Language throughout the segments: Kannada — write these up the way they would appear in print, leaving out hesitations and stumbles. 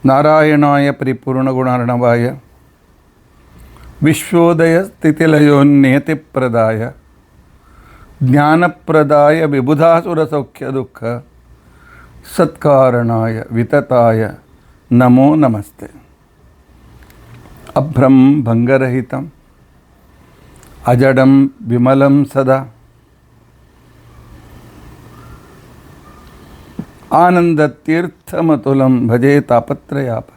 ನಾರಾಯಣಾಯ ಪರಿಪೂರ್ಣಗುಣಾರ್ಣವಾಯ ವಿಶ್ವೋದಯ ಸ್ಥಿತಿಲಯೋನ್ನಿಯತಿಪ್ರದಾಯ ಜ್ಞಾನಪ್ರದಾಯ ವಿಬುಧಾಸುರಸೌಖ್ಯ ದುಃಖ ಸತ್ಕಾರಣಾಯ ವಿತತಾಯ ನಮೋ ನಮಸ್ತೆ. ಅಭ್ರಂ ಭಂಗರಹಿತಂ ಅಜಡಂ ವಿಮಲಂ ಸದಾ ಆನಂದತೀರ್ಥಮತುಲಂ ಭಜೆ ತಾಪತ್ರಯಾಪ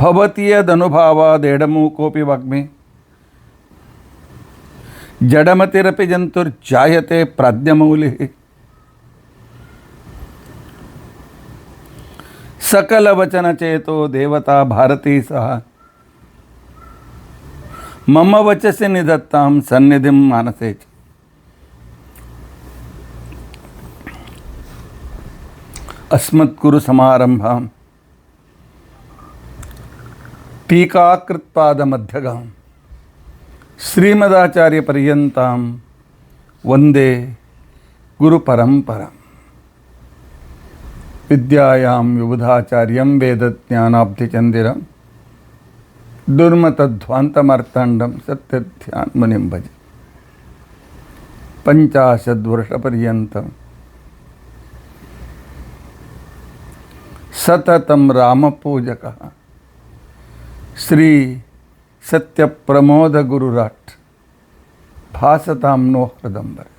ಭವತಿ ಯದನುಭಾವಾದೇಡಮೂಕೋಪಿ ವಾಗ್ಮಿ ಜಡಮತಿರಪಿ ಜಂತುರ್ಜಾಯತೆ ಪ್ರಾಜ್ಞಮೌಲಿಃ ಸಕಲವಚನಚೇತೋ ದೇವತಾ ಭಾರತೀ ಸಹ ಮಮ ವಚಸಿ ನಿಧತ್ತಾಂ ಸನ್ನಿಧಿಂ ಮಾನಸೇ ಚ. ಅಸ್ಮದ್ಗುರು ಸಮಾರಂಭಾಂ ಟೀಕಾಕೃತ್ಪಾದ ಮಧ್ಯಗಾಂ ಶ್ರೀಮದಾಚಾರ್ಯ ಪರ್ಯಂತಾಂ ವಂದೇ ಗುರು ಪರಂಪರಾಂ. ವಿದ್ಯಾಯಾಂ ವಿಬುಧಾಚಾರ್ಯಂ ವೇದಜ್ಞಾನಾಬ್ಧಿಚಂದಿರಂ ದುರ್ಮತಧ್ವಾಂತಮಾರ್ತಾಂಡಂ ಸತ್ಯಧ್ಯಾನ್ಮುನಿಂ ಭಜೆ. ಪಂಚಾಶದ್ವರ್ಷಪರ್ಯಂತಂ ಸತತಂ ರಾಮಪೂಜಕಃ ಶ್ರೀ ಸತ್ಯಪ್ರಮೋದ ಗುರುರಾಟ್ ಭಾಸತಾಂ ನೋ ಹೃದಂಬರೆ.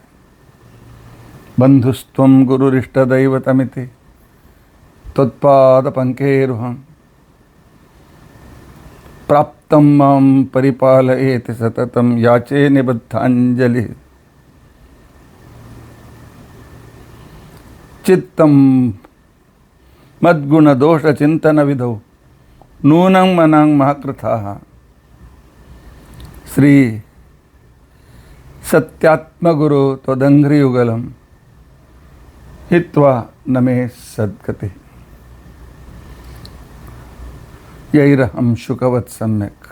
ಬಂಧುಸ್ತ್ವಂ ಗುರುರಿಷ್ಟದೈವತಮಿತಿ ತ್ವತ್ಪಾದಪಂಕೇರುಹಂ ಪ್ರಾಪ್ತಂ ಮಾಂ ಪರಿಪಾಲಯೇತಿ ಸತತಂ ಯಾಚೇ ನಿಬದ್ಧಾಂಜಲಿ. ಚಿತ್ತಂ ಮದ್ಗುಣದೋಷಚಿಂತನವಿಧೌ ನೂನಂ ಮನಾಂ ಮಹಾಕೃತಾಃ ಶ್ರೀ ಸತ್ಯಾತ್ಮಗುರು ತ್ವದಂಘ್ರಿಯುಗಲಂ ಹಿತ್ವಾ ನಮೇ ಸದ್ಗತಿ. ಯೈರಹಂ ಶುಕವತ್ ಸಮ್ಯಕ್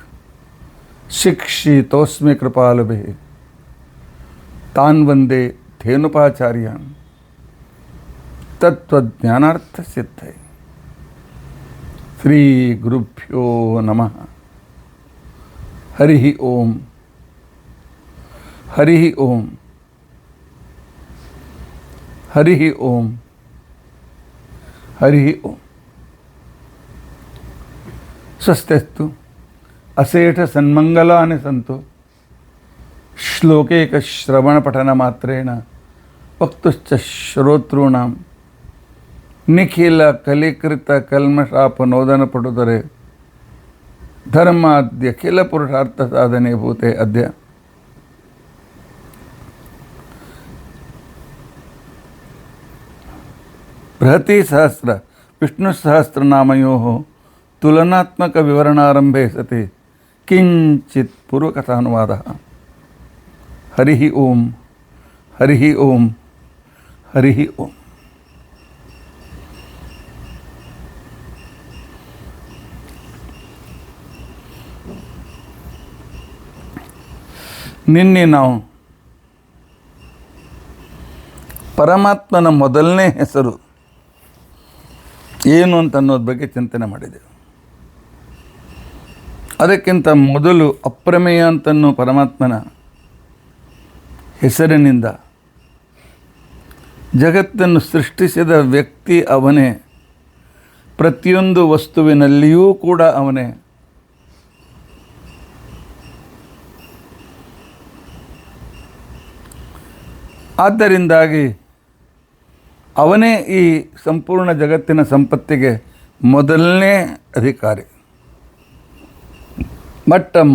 ಶಿಕ್ಷಿತೋಸ್ಮಿ ಕೃಪಾಲುಭಿಃ ತಾನ್ ವಂದೇ ಧೇನುಪಾಚಾರ್ಯಾನ್ ತತ್ವಜ್ಞಾನಾರ್ಥಸಿದ್ಧೈ. ಶ್ರೀ ಗುರುಭ್ಯೋ ನಮಃ. ಹರಿ ಓಂ ಹರಿ ಓಂ ಹರಿ ಓಂ ಹರಿ ಓಂ. ಸ್ವಸ್ತಿಸ್ತು ಅಶೇಷ ಸನ್ಮಂಗಲಾನಿ ಸಂತು ಶ್ಲೋಕೇಕ ಶ್ರವಣಪಠನ ಮಾತ್ರೇಣ ವಕ್ತುಶ್ಚ ಶ್ರೋತॄಣಾಂ ನಿಖಿಲ ಕಲಿಕೃತ ಕಲ್ಮಷಾಪನೋದನ ಪಟುತರೆ ಧರ್ಮಾದ್ಯಖಿಲ ಪುರುಷಾರ್ಥ ಸಾಧನೆ ಭೂತೆ ಅದ್ಯ ಬೃಹತಿ ಸಹಸ್ರ ವಿಷ್ಣು ಸಹಸ್ರನಾಮಯೋಃ ತುಲನಾತ್ಮಕ ವಿವರಣಾರಂಭೆ ಸತಿ ಕಿಂಚಿತ್ ಪೂರ್ವಕಥಾನುವಾದಃ. ಹರಿ ಓಂ ಹರಿ ಓಂ ಹರಿ ಓಂ. ನಿನ್ನೆ ನಾವು ಪರಮಾತ್ಮನ ಮೊದಲನೇ ಹೆಸರು ಏನು ಅಂತ ಅನ್ನೋದ್ರ ಬಗ್ಗೆ ಚಿಂತನೆ ಮಾಡಿದೆವು. ಅದಕ್ಕಿಂತ ಮೊದಲು ಅಪ್ರಮೇಯ ಅಂತನ್ನೋ ಪರಮಾತ್ಮನ ಹೆಸರಿನಿಂದ ಜಗತ್ತನ್ನು ಸೃಷ್ಟಿಸಿದ ವ್ಯಕ್ತಿ ಅವನೇ, ಪ್ರತಿಯೊಂದು ವಸ್ತುವಿನಲ್ಲಿಯೂ ಕೂಡ ಅವನೇ. ಆದ್ದರಿಂದಾಗಿ ಅವನೇ ಈ ಸಂಪೂರ್ಣ ಜಗತ್ತಿನ ಸಂಪತ್ತಿಗೆ ಮೊದಲನೇ ಅಧಿಕಾರಿ.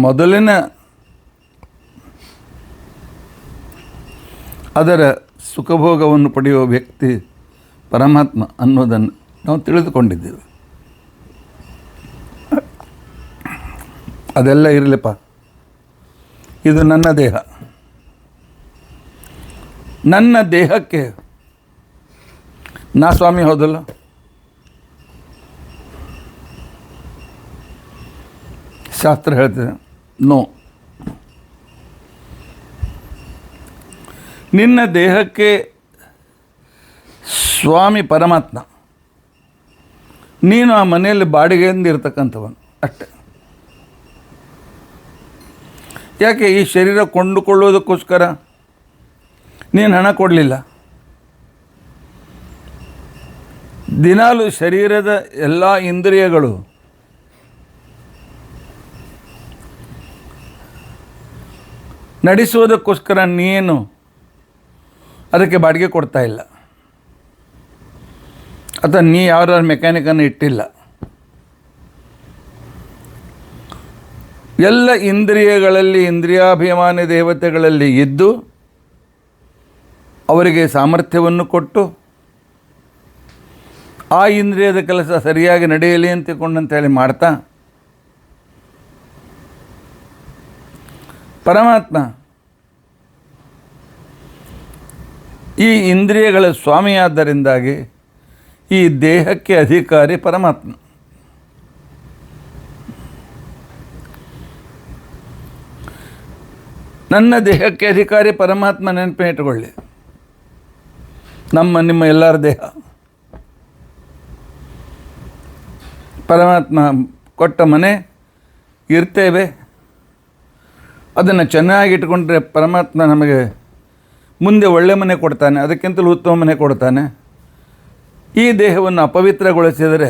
ಮೊದಲಿನ ಅದರ ಸುಖಭೋಗವನ್ನು ಪಡೆಯುವ ವ್ಯಕ್ತಿ ಪರಮಾತ್ಮ ಅನ್ನೋದನ್ನು ನಾವು ತಿಳಿದುಕೊಂಡಿದ್ದೇವೆ. ಅದೆಲ್ಲ ಇರಲಿಪ್ಪ, ಇದು ನನ್ನ ದೇಹ. ನನ್ನ ದೇಹಕ್ಕೆ ನಾ ಸ್ವಾಮಿ ಹೌದಲ್ಲ, ಶಾಸ್ತ್ರ ಹೇಳ್ತದೆ ನೋ. ನಿನ್ನ ದೇಹಕ್ಕೆ ಸ್ವಾಮಿ ಪರಮಾತ್ಮ, ನೀನು ಆ ಮನೆಯಲ್ಲಿ ಬಾಡಿಗೆಯಿಂದ ಇರ್ತಕ್ಕಂಥವನು ಅಷ್ಟೆ. ಯಾಕೆ ಈ ಶರೀರ ಕೊಂಡುಕೊಳ್ಳೋದಕ್ಕೋಸ್ಕರ ನೀನು ಹಣ ಕೊಡಲಿಲ್ಲ. ದಿನಾಲು ಶರೀರದ ಎಲ್ಲ ಇಂದ್ರಿಯಗಳು ನಡೆಸುವುದಕ್ಕೋಸ್ಕರ ನೀನು ಅದಕ್ಕೆ ಬಾಡಿಗೆ ಕೊಡ್ತಾ ಇಲ್ಲ, ಅಥವಾ ನೀ ಯಾವ್ದಾರ ಮೆಕ್ಯಾನಿಕನ್ನು ಇಟ್ಟಿಲ್ಲ. ಎಲ್ಲ ಇಂದ್ರಿಯಗಳಲ್ಲಿ ಇಂದ್ರಿಯಾಭಿಮಾನಿ ದೇವತೆಗಳಲ್ಲಿ ಇದ್ದು ಅವರಿಗೆ ಸಾಮರ್ಥ್ಯವನ್ನು ಕೊಟ್ಟು ಆ ಇಂದ್ರಿಯದ ಕೆಲಸ ಸರಿಯಾಗಿ ನಡೆಯಲಿ ಅಂತೇಳಿ ಮಾಡ್ತಾ ಪರಮಾತ್ಮ ಈ ಇಂದ್ರಿಯಗಳ ಸ್ವಾಮಿಯಾದ್ದರಿಂದಾಗಿ ಈ ದೇಹಕ್ಕೆ ಅಧಿಕಾರಿ ಪರಮಾತ್ಮ. ನನ್ನ ದೇಹಕ್ಕೆ ಅಧಿಕಾರಿ ಪರಮಾತ್ಮ ನೆನಪಿಟ್ಟುಕೊಳ್ಳಿ. ನಿಮ್ಮ ಎಲ್ಲರ ದೇಹ ಪರಮಾತ್ಮ ಕೊಟ್ಟ ಮನೆ, ಇರ್ತೇವೆ. ಅದನ್ನು ಚೆನ್ನಾಗಿಟ್ಕೊಂಡ್ರೆ ಪರಮಾತ್ಮ ನಮಗೆ ಮುಂದೆ ಒಳ್ಳೆ ಮನೆ ಕೊಡ್ತಾನೆ, ಅದಕ್ಕಿಂತಲೂ ಉತ್ತಮ ಮನೆ ಕೊಡ್ತಾನೆ. ಈ ದೇಹವನ್ನು ಅಪವಿತ್ರಗೊಳಿಸಿದರೆ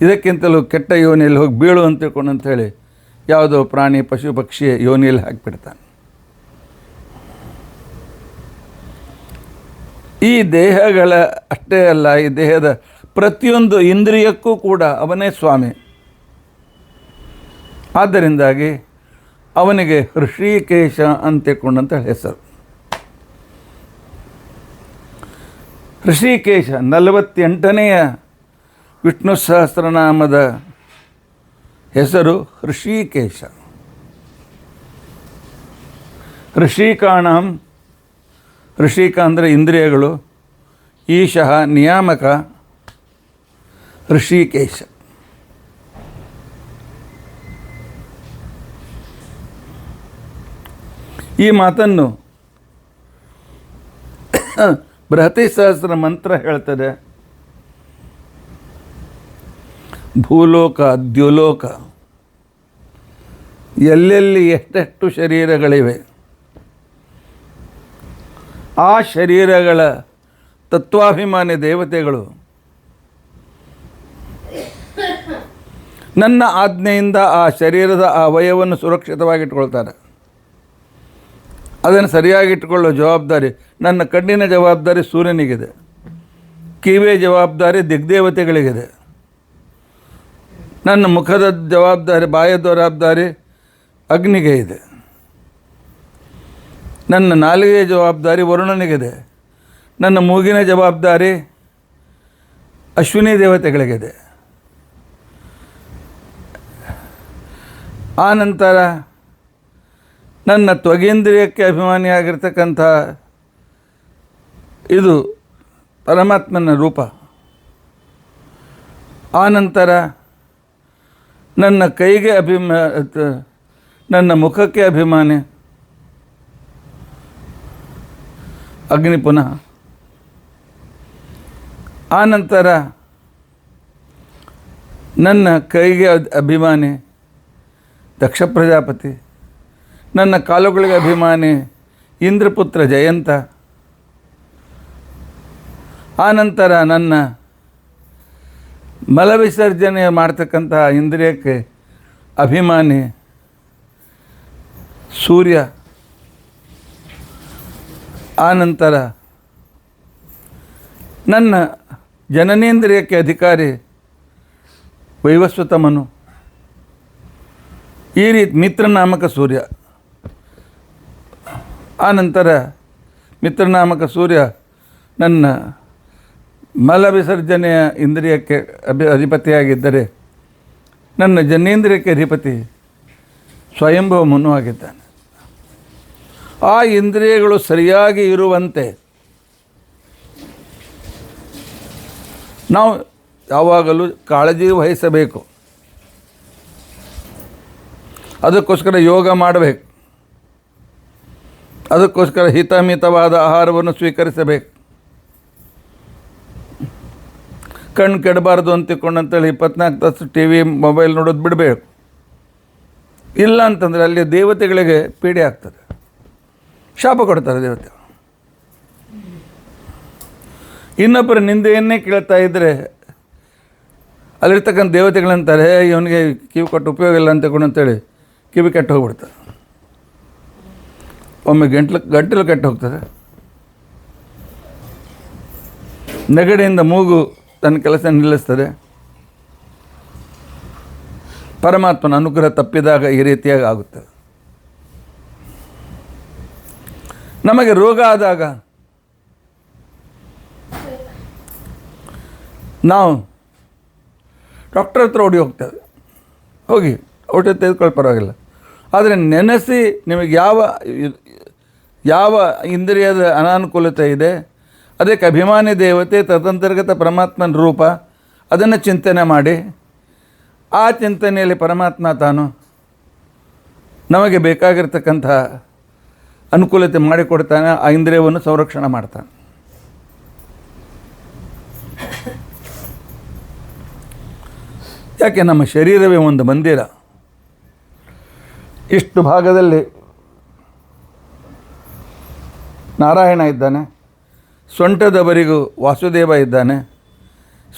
ಇದಕ್ಕಿಂತಲೂ ಕೆಟ್ಟ ಯೋನಿಯಲ್ಲಿ ಹೋಗಿ ಬೀಳು ಅಂತೇಳಿ ಯಾವುದೋ ಪ್ರಾಣಿ ಪಶು ಪಕ್ಷಿ ಯೋನಿಯಲ್ಲಿ ಹಾಕಿಬಿಡ್ತಾನೆ. ಈ ದೇಹಗಳ ಅಷ್ಟೇ ಅಲ್ಲ, ಈ ದೇಹದ ಪ್ರತಿಯೊಂದು ಇಂದ್ರಿಯಕ್ಕೂ ಕೂಡ ಅವನೇ ಸ್ವಾಮಿ. ಆದ್ದರಿಂದಾಗಿ ಅವನಿಗೆ ಹೃಷಿಕೇಶ ಅಂತೇಕೊಂಡಂತ ಹೆಸರು. ಹೃಷಿಕೇಶ 48ನೆಯ ವಿಷ್ಣು ಸಹಸ್ರನಾಮದ ಹೆಸರು ಹೃಷಿಕೇಶ. ಹೃಷಿಕಾಣಂ, ಹೃಷಿಕ ಅಂದರೆ ಇಂದ್ರಿಯಗಳು, ಈಶಃ ನಿಯಾಮಕ, ಹೃಷಿಕೇಶ. ಈ ಮಾತನ್ನು ಬೃಹತಿ ಸಹಸ್ರ ಮಂತ್ರ ಹೇಳ್ತದೆ. ಭೂಲೋಕ ದ್ಯುಲೋಕ ಎಲ್ಲೆಲ್ಲಿ ಎಷ್ಟೆಷ್ಟು ಶರೀರಗಳಿವೆ, ಆ ಶರೀರಗಳ ತತ್ವಾಭಿಮಾನಿ ದೇವತೆಗಳು ನನ್ನ ಆಜ್ಞೆಯಿಂದ ಆ ಶರೀರದ ಆ ಅವಯವನ್ನು ಸುರಕ್ಷಿತವಾಗಿಟ್ಕೊಳ್ತಾರೆ. ಅದನ್ನು ಸರಿಯಾಗಿಟ್ಟುಕೊಳ್ಳೋ ಜವಾಬ್ದಾರಿ ನನ್ನ ಕಣ್ಣಿನ ಜವಾಬ್ದಾರಿ ಸೂರ್ಯನಿಗಿದೆ, ಕಿವಿಯ ಜವಾಬ್ದಾರಿ ದಿಗ್ದೇವತೆಗಳಿಗಿದೆ, ನನ್ನ ಮುಖದ ಜವಾಬ್ದಾರಿ ಬಾಯ ಜವಾಬ್ದಾರಿ ಅಗ್ನಿಗೆ ಇದೆ, ನನ್ನ ನಾಲಿಗೆಯ ಜವಾಬ್ದಾರಿ ವರುಣನಿಗಿದೆ, ನನ್ನ ಮೂಗಿನ ಜವಾಬ್ದಾರಿ ಅಶ್ವಿನಿ ದೇವತೆಗಳಿಗಿದೆ. ಆ ನಂತರ ನನ್ನ ತ್ವಗೇಂದ್ರಿಯಕ್ಕೆ ಅಭಿಮಾನಿಯಾಗಿರ್ತಕ್ಕಂಥ ಇದು ಪರಮಾತ್ಮನ ರೂಪ. ಆ ನಂತರ ನನ್ನ ಕೈಗೆ ನನ್ನ ಮುಖಕ್ಕೆ ಅಭಿಮಾನಿ ಅಗ್ನಿ ಪುನಃ. ಆ ನಂತರ ನನ್ನ ಕೈಗೆ ಅಭಿಮಾನಿ ದಕ್ಷ ಪ್ರಜಾಪತಿ, ನನ್ನ ಕಾಲುಗಳಿಗೆ ಅಭಿಮಾನಿ ಇಂದ್ರಪುತ್ರ ಜಯಂತ. ಆನಂತರ ನನ್ನ ಮಲವಿಸರ್ಜನೆ ಮಾಡ್ತಕ್ಕಂತಹ ಇಂದ್ರಿಯಕ್ಕೆ ಅಭಿಮಾನಿ ಸೂರ್ಯ. ಆನಂತರ ನನ್ನ ಜನನೇಂದ್ರಿಯಕ್ಕೆ ಅಧಿಕಾರಿ ವೈವಸ್ವತಮನು. ಈ ರೀತಿ ಮಿತ್ರನಾಮಕ ಸೂರ್ಯ. ಆನಂತರ ಮಿತ್ರನಾಮಕ ಸೂರ್ಯ ನನ್ನ ಮಲ ವಿಸರ್ಜನೆಯ ಇಂದ್ರಿಯಕ್ಕೆ ಅಧಿಪತಿಯಾಗಿದ್ದರೆ, ನನ್ನ ಜನೇಂದ್ರಿಯಕ್ಕೆ ಅಧಿಪತಿ ಸ್ವಯಂಭವ ಮನು ಆಗಿದ್ದಾನೆ. ಆ ಇಂದ್ರಿಯಗಳು ಸರಿಯಾಗಿ ಇರುವಂತೆ ನಾವು ಯಾವಾಗಲೂ ಕಾಳಜಿ ವಹಿಸಬೇಕು. ಅದಕ್ಕೋಸ್ಕರ ಯೋಗ ಮಾಡಬೇಕು, ಅದಕ್ಕೋಸ್ಕರ ಹಿತಮಿತವಾದ ಆಹಾರವನ್ನು ಸ್ವೀಕರಿಸಬೇಕು. ಕಣ್ಣು ಕೆಡಬಾರ್ದು ಅಂತ ತಿಳ್ಕೊಂಡಂತೇಳಿ 24 ತಾಸು ಟಿ ವಿ ಮೊಬೈಲ್ ನೋಡೋದು ಬಿಡಬೇಕು. ಇಲ್ಲ ಅಂತಂದರೆ ಅಲ್ಲಿ ದೇವತೆಗಳಿಗೆ ಪೀಡೆ ಆಗ್ತದೆ, ಶಾಪ ಕೊಡ್ತಾರೆ ದೇವತೆಗಳು. ಇನ್ನೊಬ್ಬರ ನಿಂದೆಯನ್ನೇ ಕೇಳ್ತಾ ಇದ್ದರೆ ಅಲ್ಲಿರ್ತಕ್ಕಂಥ ದೇವತೆಗಳಂತಾರೆ ಇವನಿಗೆ ಕಿವಿ ಕೊಟ್ಟು ಉಪಯೋಗ ಇಲ್ಲ ಅಂತ ತಿಳ್ಕೊಂಡಂತೇಳಿ ಕಿವಿ ಕೆಟ್ಟು ಹೋಗ್ಬಿಡ್ತಾರೆ. ಒಮ್ಮೆ ಗಂಟಲು ಕೆಟ್ಟು ಹೋಗ್ತದೆ, ನೆಗಡಿಯಿಂದ ಮೂಗು ತನ್ನ ಕೆಲಸ ನಿಲ್ಲಿಸ್ತದೆ. ಪರಮಾತ್ಮನ ಅನುಗ್ರಹ ತಪ್ಪಿದಾಗ ಈ ರೀತಿಯಾಗಿ ಆಗುತ್ತದೆ. ನಮಗೆ ರೋಗ ಆದಾಗ ನಾವು ಡಾಕ್ಟರ್ ಹತ್ರ ಓಡಿ ಹೋಗ್ತೇವೆ, ಹೋಗಿ ಔಷಧ ತೆಗೆದುಕೊಳ್ಳಿ ಪರವಾಗಿಲ್ಲ. ಆದರೆ ನೆನೆಸಿ ನಿಮಗೆ ಯಾವ ಇಂದ್ರಿಯದ ಅನಾನುಕೂಲತೆ ಇದೆ, ಅದಕ್ಕೆ ಅಭಿಮಾನಿ ದೇವತೆ ತದಂತರ್ಗತ ಪರಮಾತ್ಮನ ರೂಪ, ಅದನ್ನು ಚಿಂತನೆ ಮಾಡಿ ಆ ಚಿಂತನೆಯಲ್ಲಿ ಪರಮಾತ್ಮ ತಾನು ನಮಗೆ ಬೇಕಾಗಿರ್ತಕ್ಕಂಥ ಅನುಕೂಲತೆ ಮಾಡಿಕೊಡ್ತಾನೆ, ಆ ಇಂದ್ರಿಯವನ್ನು ಸಂರಕ್ಷಣೆ ಮಾಡ್ತಾನೆ. ಯಾಕೆ ನಮ್ಮ ಶರೀರವೇ ಒಂದು ಮಂದಿರ. ಇಷ್ಟು ಭಾಗದಲ್ಲಿ ನಾರಾಯಣ ಇದ್ದಾನೆ, ಸೊಂಟದವರೆಗೂ ವಾಸುದೇವ ಇದ್ದಾನೆ,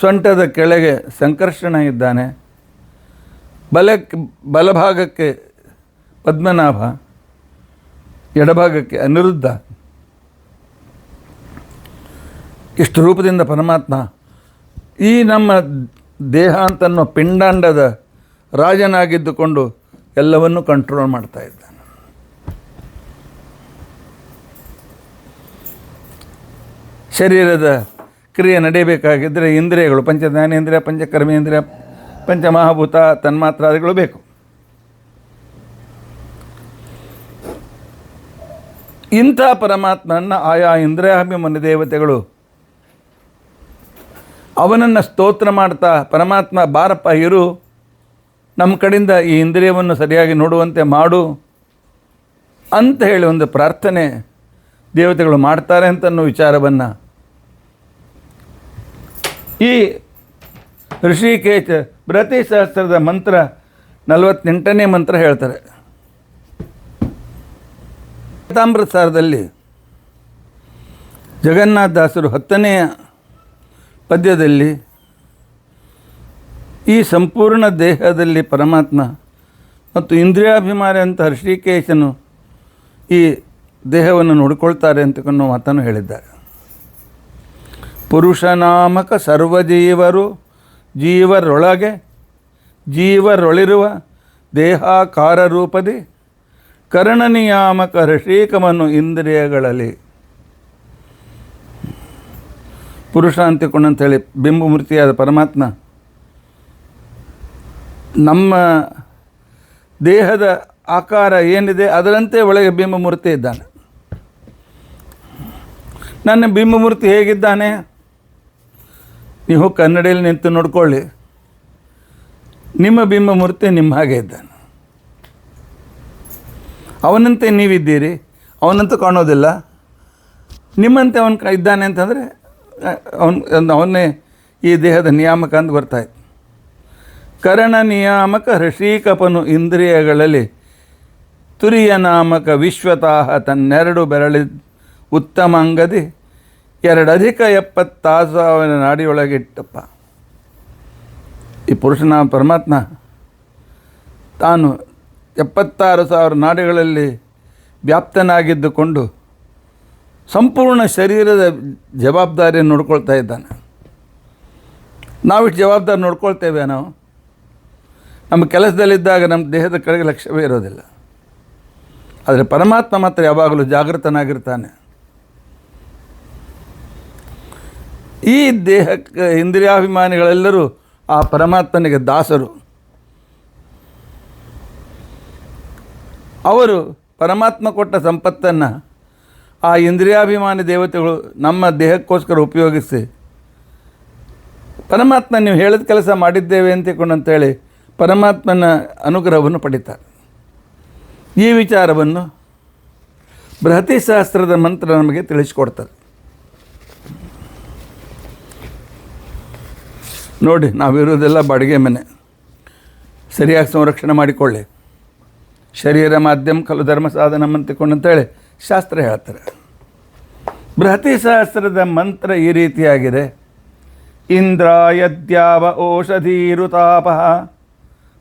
ಸೊಂಟದ ಕೆಳಗೆ ಸಂಕರ್ಷಣ ಇದ್ದಾನೆ, ಬಲಭಾಗಕ್ಕೆ ಪದ್ಮನಾಭ, ಎಡಭಾಗಕ್ಕೆ ಅನಿರುದ್ಧ. ಇಷ್ಟು ರೂಪದಿಂದ ಪರಮಾತ್ಮ ಈ ನಮ್ಮ ದೇಹ ಅಂತನ್ನೋ ಪಿಂಡಾಂಡದ ರಾಜನಾಗಿದ್ದುಕೊಂಡು ಎಲ್ಲವನ್ನೂ ಕಂಟ್ರೋಲ್ ಮಾಡ್ತಾ ಇದ್ದಾನೆ. ಶರೀರದ ಕ್ರಿಯೆ ನಡೆಯಬೇಕಾಗಿದ್ದರೆ ಇಂದ್ರಿಯಗಳು, ಪಂಚಜ್ಞಾನೇಂದ್ರಿಯ, ಪಂಚಕರ್ಮೇಂದ್ರಿಯ, ಪಂಚಮಹಾಭೂತ, ತನ್ಮಾತ್ರಾದಿಗಳು ಬೇಕು. ಇಂಥ ಪರಮಾತ್ಮನ ಆಯಾ ಇಂದ್ರಿಯಾಭಿಮಾನಿ ದೇವತೆಗಳು ಅವನನ್ನು ಸ್ತೋತ್ರ ಮಾಡ್ತಾ, ಪರಮಾತ್ಮ ಬಾರಪ್ಪ ಇರು, ನಮ್ಮ ಕಡೆಯಿಂದ ಈ ಇಂದ್ರಿಯವನ್ನು ಸರಿಯಾಗಿ ನೋಡುವಂತೆ ಮಾಡು ಅಂತ ಹೇಳಿ ಒಂದು ಪ್ರಾರ್ಥನೆ ದೇವತೆಗಳು ಮಾಡ್ತಾರೆ ಅಂತನ್ನೋ ವಿಚಾರವನ್ನು ಈ ಋಷಿಕೇಶ ಬೃಹತಿ ಸಹಸ್ರದ ಮಂತ್ರ 48ನೇ ಮಂತ್ರ ಹೇಳ್ತಾರೆ. ತಾಮ್ರಸಾರದಲ್ಲಿ ಜಗನ್ನಾಥದಾಸರು 10ನೇ ಪದ್ಯದಲ್ಲಿ ಈ ಸಂಪೂರ್ಣ ದೇಹದಲ್ಲಿ ಪರಮಾತ್ಮ ಮತ್ತು ಇಂದ್ರಿಯಾಭಿಮಾನಿ ಅಂತ ಋಷಿಕೇಶನು ಈ ದೇಹವನ್ನು ನೋಡಿಕೊಳ್ತಾರೆ ಅಂತಕ್ಕನ್ನೋ ಮಾತನ್ನು ಹೇಳಿದ್ದಾರೆ. ಪುರುಷನಾಮಕ ಸರ್ವಜೀವರು ಜೀವರೊಳಗೆ ಜೀವರೊಳಿರುವ ದೇಹಾಕಾರ ರೂಪದಿ ಕರ್ಣನಿಯಾಮಕ ಋಷಿಕಮನು ಇಂದ್ರಿಯಗಳಲ್ಲಿ. ಪುರುಷ ಅಂತಿಕೊಂಡಂಥೇಳಿ ಬಿಂಬಮೂರ್ತಿಯಾದ ಪರಮಾತ್ಮ ನಮ್ಮ ದೇಹದ ಆಕಾರ ಏನಿದೆ ಅದರಂತೆ ಒಳಗೆ ಬಿಂಬಮೂರ್ತಿ ಇದ್ದಾನೆ. ನನ್ನ ಬಿಂಬಮೂರ್ತಿ ಹೇಗಿದ್ದಾನೆ ನೀವು ಕನ್ನಡಿಯಲ್ಲಿ ನಿಂತು ನೋಡ್ಕೊಳ್ಳಿ, ನಿಮ್ಮ ಬಿಂಬಮೂರ್ತಿ ನಿಮ್ಮ ಹಾಗೆ ಇದ್ದಾನೆ. ಅವನಂತೆ ನೀವಿದ್ದೀರಿ, ಅವನಂತೂ ಕಾಣೋದಿಲ್ಲ. ನಿಮ್ಮಂತೆ ಅವನು ಇದ್ದಾನೆ ಅಂತಂದರೆ ಅವನ್ನೇ ಈ ದೇಹದ ನಿಯಾಮಕ ಅಂತ ಗೊತ್ತಾಯ್ತು. ಕರಣ ನಿಯಾಮಕ ಋಷಿಕಪನು ಇಂದ್ರಿಯಗಳಲ್ಲಿ ತುರಿಯ ನಾಮಕ ವಿಶ್ವತಾಹ ತನ್ನೆರಡು ಬೆರಳಿ ಉತ್ತಮ ಅಂಗದಿ 2 ತಾಸು ಅವನ ನಾಡಿಯೊಳಗಿಟ್ಟಪ್ಪ. ಈ ಪುರುಷನ ಪರಮಾತ್ಮ ತಾನು 76,000 ನಾಡಿಗಳಲ್ಲಿ ವ್ಯಾಪ್ತನಾಗಿದ್ದುಕೊಂಡು ಸಂಪೂರ್ಣ ಶರೀರದ ಜವಾಬ್ದಾರಿಯನ್ನು ನೋಡ್ಕೊಳ್ತಾ ಇದ್ದಾನೆ. ನಾವಿಷ್ಟು ಜವಾಬ್ದಾರಿ ನೋಡ್ಕೊಳ್ತೇವೆ. ನಾವು ನಮ್ಮ ಕೆಲಸದಲ್ಲಿದ್ದಾಗ ನಮ್ಮ ದೇಹದ ಕಡೆಗೆ ಲಕ್ಷ್ಯವೇ ಇರೋದಿಲ್ಲ. ಆದರೆ ಪರಮಾತ್ಮ ಮಾತ್ರ ಯಾವಾಗಲೂ ಜಾಗೃತನಾಗಿರ್ತಾನೆ. ಈ ದೇಹಕ್ಕೆ ಇಂದ್ರಿಯಾಭಿಮಾನಿಗಳೆಲ್ಲರೂ ಆ ಪರಮಾತ್ಮನಿಗೆ ದಾಸರು. ಅವರು ಪರಮಾತ್ಮ ಕೊಟ್ಟ ಸಂಪತ್ತನ್ನು ಆ ಇಂದ್ರಿಯಾಭಿಮಾನಿ ದೇವತೆಗಳು ನಮ್ಮ ದೇಹಕ್ಕೋಸ್ಕರ ಉಪಯೋಗಿಸಿ ಪರಮಾತ್ಮ ನೀವು ಹೇಳಿದ ಕೆಲಸ ಮಾಡಿದ್ದೇವೆ ಅಂತೇಳಿ ಪರಮಾತ್ಮನ ಅನುಗ್ರಹವನ್ನು ಪಡಿತಾರೆ. ಈ ವಿಚಾರವನ್ನು ಬೃಹತಿ ಸಹಸ್ರದ ಮಂತ್ರ ನಮಗೆ ತಿಳಿಸಿಕೊಡ್ತಾರೆ. ನೋಡಿ, ನಾವಿರೋದೆಲ್ಲ ಬಾಡಿಗೆ ಮನೆ. ಸರಿಯಾಗಿ ಸಂರಕ್ಷಣೆ ಮಾಡಿಕೊಳ್ಳಿ. ಶರೀರ ಮಾಧ್ಯಮ ಖಲು ಧರ್ಮ ಸಾಧನ ಅಂತೇಳಿ ಶಾಸ್ತ್ರ ಹೇಳ್ತಾರೆ. ಬೃಹತಿ ಸಹಸ್ರದ ಮಂತ್ರ ಈ ರೀತಿಯಾಗಿದೆ. ಇಂದ್ರಾಯದ್ಯಾವ ಓಷಧೀರುತಾಪ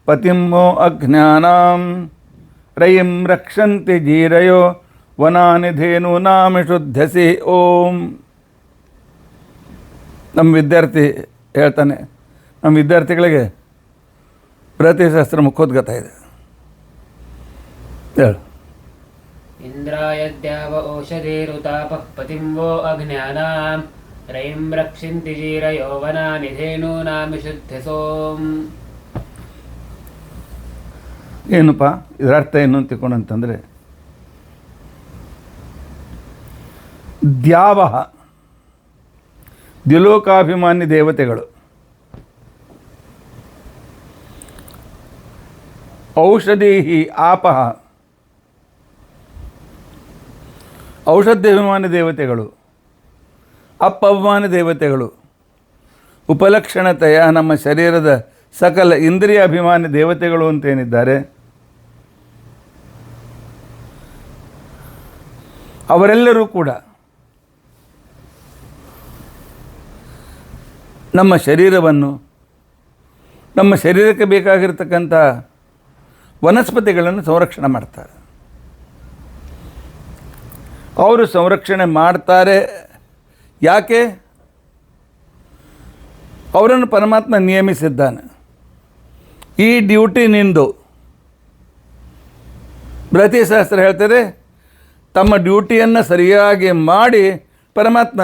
ಪತಿಂವೋ ಅಜ್ಞಾನಾಂ ರಯಿಂ ರಕ್ಷಂತಿ ಜೀರಯೋ ವನಾನಿ ಧೇನೂನಾಮಿಷುದ್ಧಸಿ ಓಂ. ನಮ್ಮ ವಿದ್ಯಾರ್ಥಿ ಹೇಳ್ತಾನೆ, ನಮ್ಮ ವಿದ್ಯಾರ್ಥಿಗಳಿಗೆ ಬೃಹತಿ ಸಹಸ್ರ ಮುಖೋದ್ಗತ ಇದೆ. ಹೇಳು. ಇಂದ್ರಾಯದ್ಯಾವ ಓಷಧೀರುತಾಪಃ ಪತಿಂವೋ ಅಜ್ಞಾನಾಂ ರಯಿಂ ರಕ್ಷಂತಿ ಜೀರಯೋ ವನಾನಿ ಧೇನೂನಾಮಿಷುದ್ಧಸೋಂ. ಏನಪ್ಪ ಇದರ ಅರ್ಥ ಏನು ಅಂತ ತಿಳ್ಕೊಂಡಂತಂದರೆ, ದ್ಯಾವಹ ದ್ಯುಲೋಕಾಭಿಮಾನಿ ದೇವತೆಗಳು, ಔಷಧೀಹಿ ಆಪಹ ಔಷಧಾಭಿಮಾನಿ ದೇವತೆಗಳು, ಅಪವ್ಮಾನಿ ದೇವತೆಗಳು, ಉಪಲಕ್ಷಣತೆಯ ನಮ್ಮ ಶರೀರದ ಸಕಲ ಇಂದ್ರಿಯ ಅಭಿಮಾನಿ ದೇವತೆಗಳು ಅಂತೇನಿದ್ದಾರೆ, ಅವರೆಲ್ಲರೂ ಕೂಡ ನಮ್ಮ ಶರೀರವನ್ನು, ನಮ್ಮ ಶರೀರಕ್ಕೆ ಬೇಕಾಗಿರ್ತಕ್ಕಂಥ ವನಸ್ಪತಿಗಳನ್ನು ಸಂರಕ್ಷಣೆ ಮಾಡ್ತಾರೆ. ಅವರು ಸಂರಕ್ಷಣೆ ಮಾಡ್ತಾರೆ. ಯಾಕೆ? ಅವರನ್ನು ಪರಮಾತ್ಮ ನಿಯಮಿಸಿದ್ದಾನೆ. ಈ ಡ್ಯೂಟಿ ನಿಂದು. ಬೃಹತಿ ಸಹಸ್ರ ಹೇಳ್ತಾರೆ, ತಮ್ಮ ಡ್ಯೂಟಿಯನ್ನು ಸರಿಯಾಗಿ ಮಾಡಿ ಪರಮಾತ್ಮ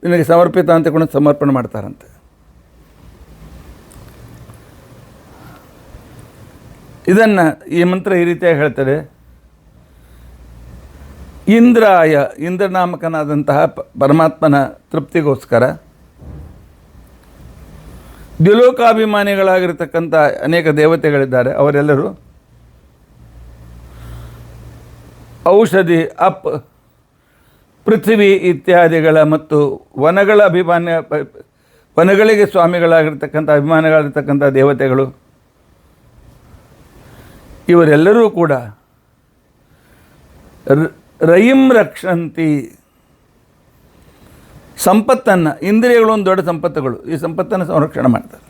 ನಿನಗೆ ಸಮರ್ಪಿತ ಅಂತಕೊಂಡು ಸಮರ್ಪಣೆ ಮಾಡ್ತಾರಂತೆ. ಇದನ್ನು ಈ ಮಂತ್ರ ಈ ರೀತಿಯಾಗಿ ಹೇಳ್ತಾರೆ. ಇಂದ್ರಾಯ, ಇಂದ್ರನಾಮಕನಾದಂತಹ ಪರಮಾತ್ಮನ ತೃಪ್ತಿಗೋಸ್ಕರ ದ್ಯುಲೋಕಾಭಿಮಾನಿಗಳಾಗಿರ್ತಕ್ಕಂಥ ಅನೇಕ ದೇವತೆಗಳಿದ್ದಾರೆ. ಅವರೆಲ್ಲರೂ ಔಷಧಿ, ಪೃಥ್ವಿ ಇತ್ಯಾದಿಗಳ ಮತ್ತು ವನಗಳ ವನಗಳಿಗೆ ಸ್ವಾಮಿಗಳಾಗಿರ್ತಕ್ಕಂಥ ಅಭಿಮಾನಿಗಳಾಗಿರ್ತಕ್ಕಂಥ ದೇವತೆಗಳು, ಇವರೆಲ್ಲರೂ ಕೂಡ ರಯಿಂ ರಕ್ಷಂತಿ, ಸಂಪತ್ತನ್ನು, ಇಂದ್ರಿಯಗಳು ಒಂದು ದೊಡ್ಡ ಸಂಪತ್ತುಗಳು, ಈ ಸಂಪತ್ತನ್ನು ಸಂರಕ್ಷಣೆ ಮಾಡ್ತಾರೆ.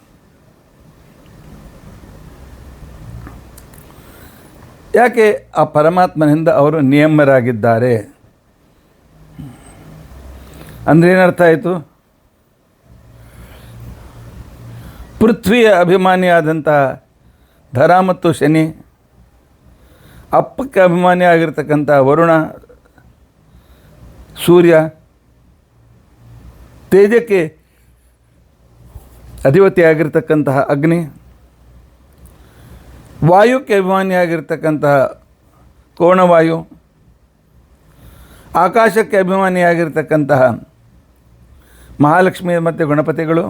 ಯಾಕೆ? ಆ ಪರಮಾತ್ಮನಿಂದ ಅವರು ನಿಯಮರಾಗಿದ್ದಾರೆ. ಅಂದರೆ ಏನರ್ಥ ಆಯಿತು? ಪೃಥ್ವಿಯ ಅಭಿಮಾನಿಯಾದಂಥ ಧರ ಮತ್ತು ಶನಿ, ಅಪ್ಪಕ್ಕೆ ಅಭಿಮಾನಿ ಆಗಿರ್ತಕ್ಕಂಥ ವರುಣ, ಸೂರ್ಯ, ತೇಜಕ್ಕೆ ಅಧಿಪತಿಯಾಗಿರ್ತಕ್ಕಂತಹ ಅಗ್ನಿ, ವಾಯುಕ್ಕೆ ಅಭಿಮಾನಿಯಾಗಿರ್ತಕ್ಕಂತಹ ಕೋಣವಾಯು, ಆಕಾಶಕ್ಕೆ ಅಭಿಮಾನಿಯಾಗಿರ್ತಕ್ಕಂತಹ ಮಹಾಲಕ್ಷ್ಮಿ ಮತ್ತು ಗಣಪತಿಗಳು,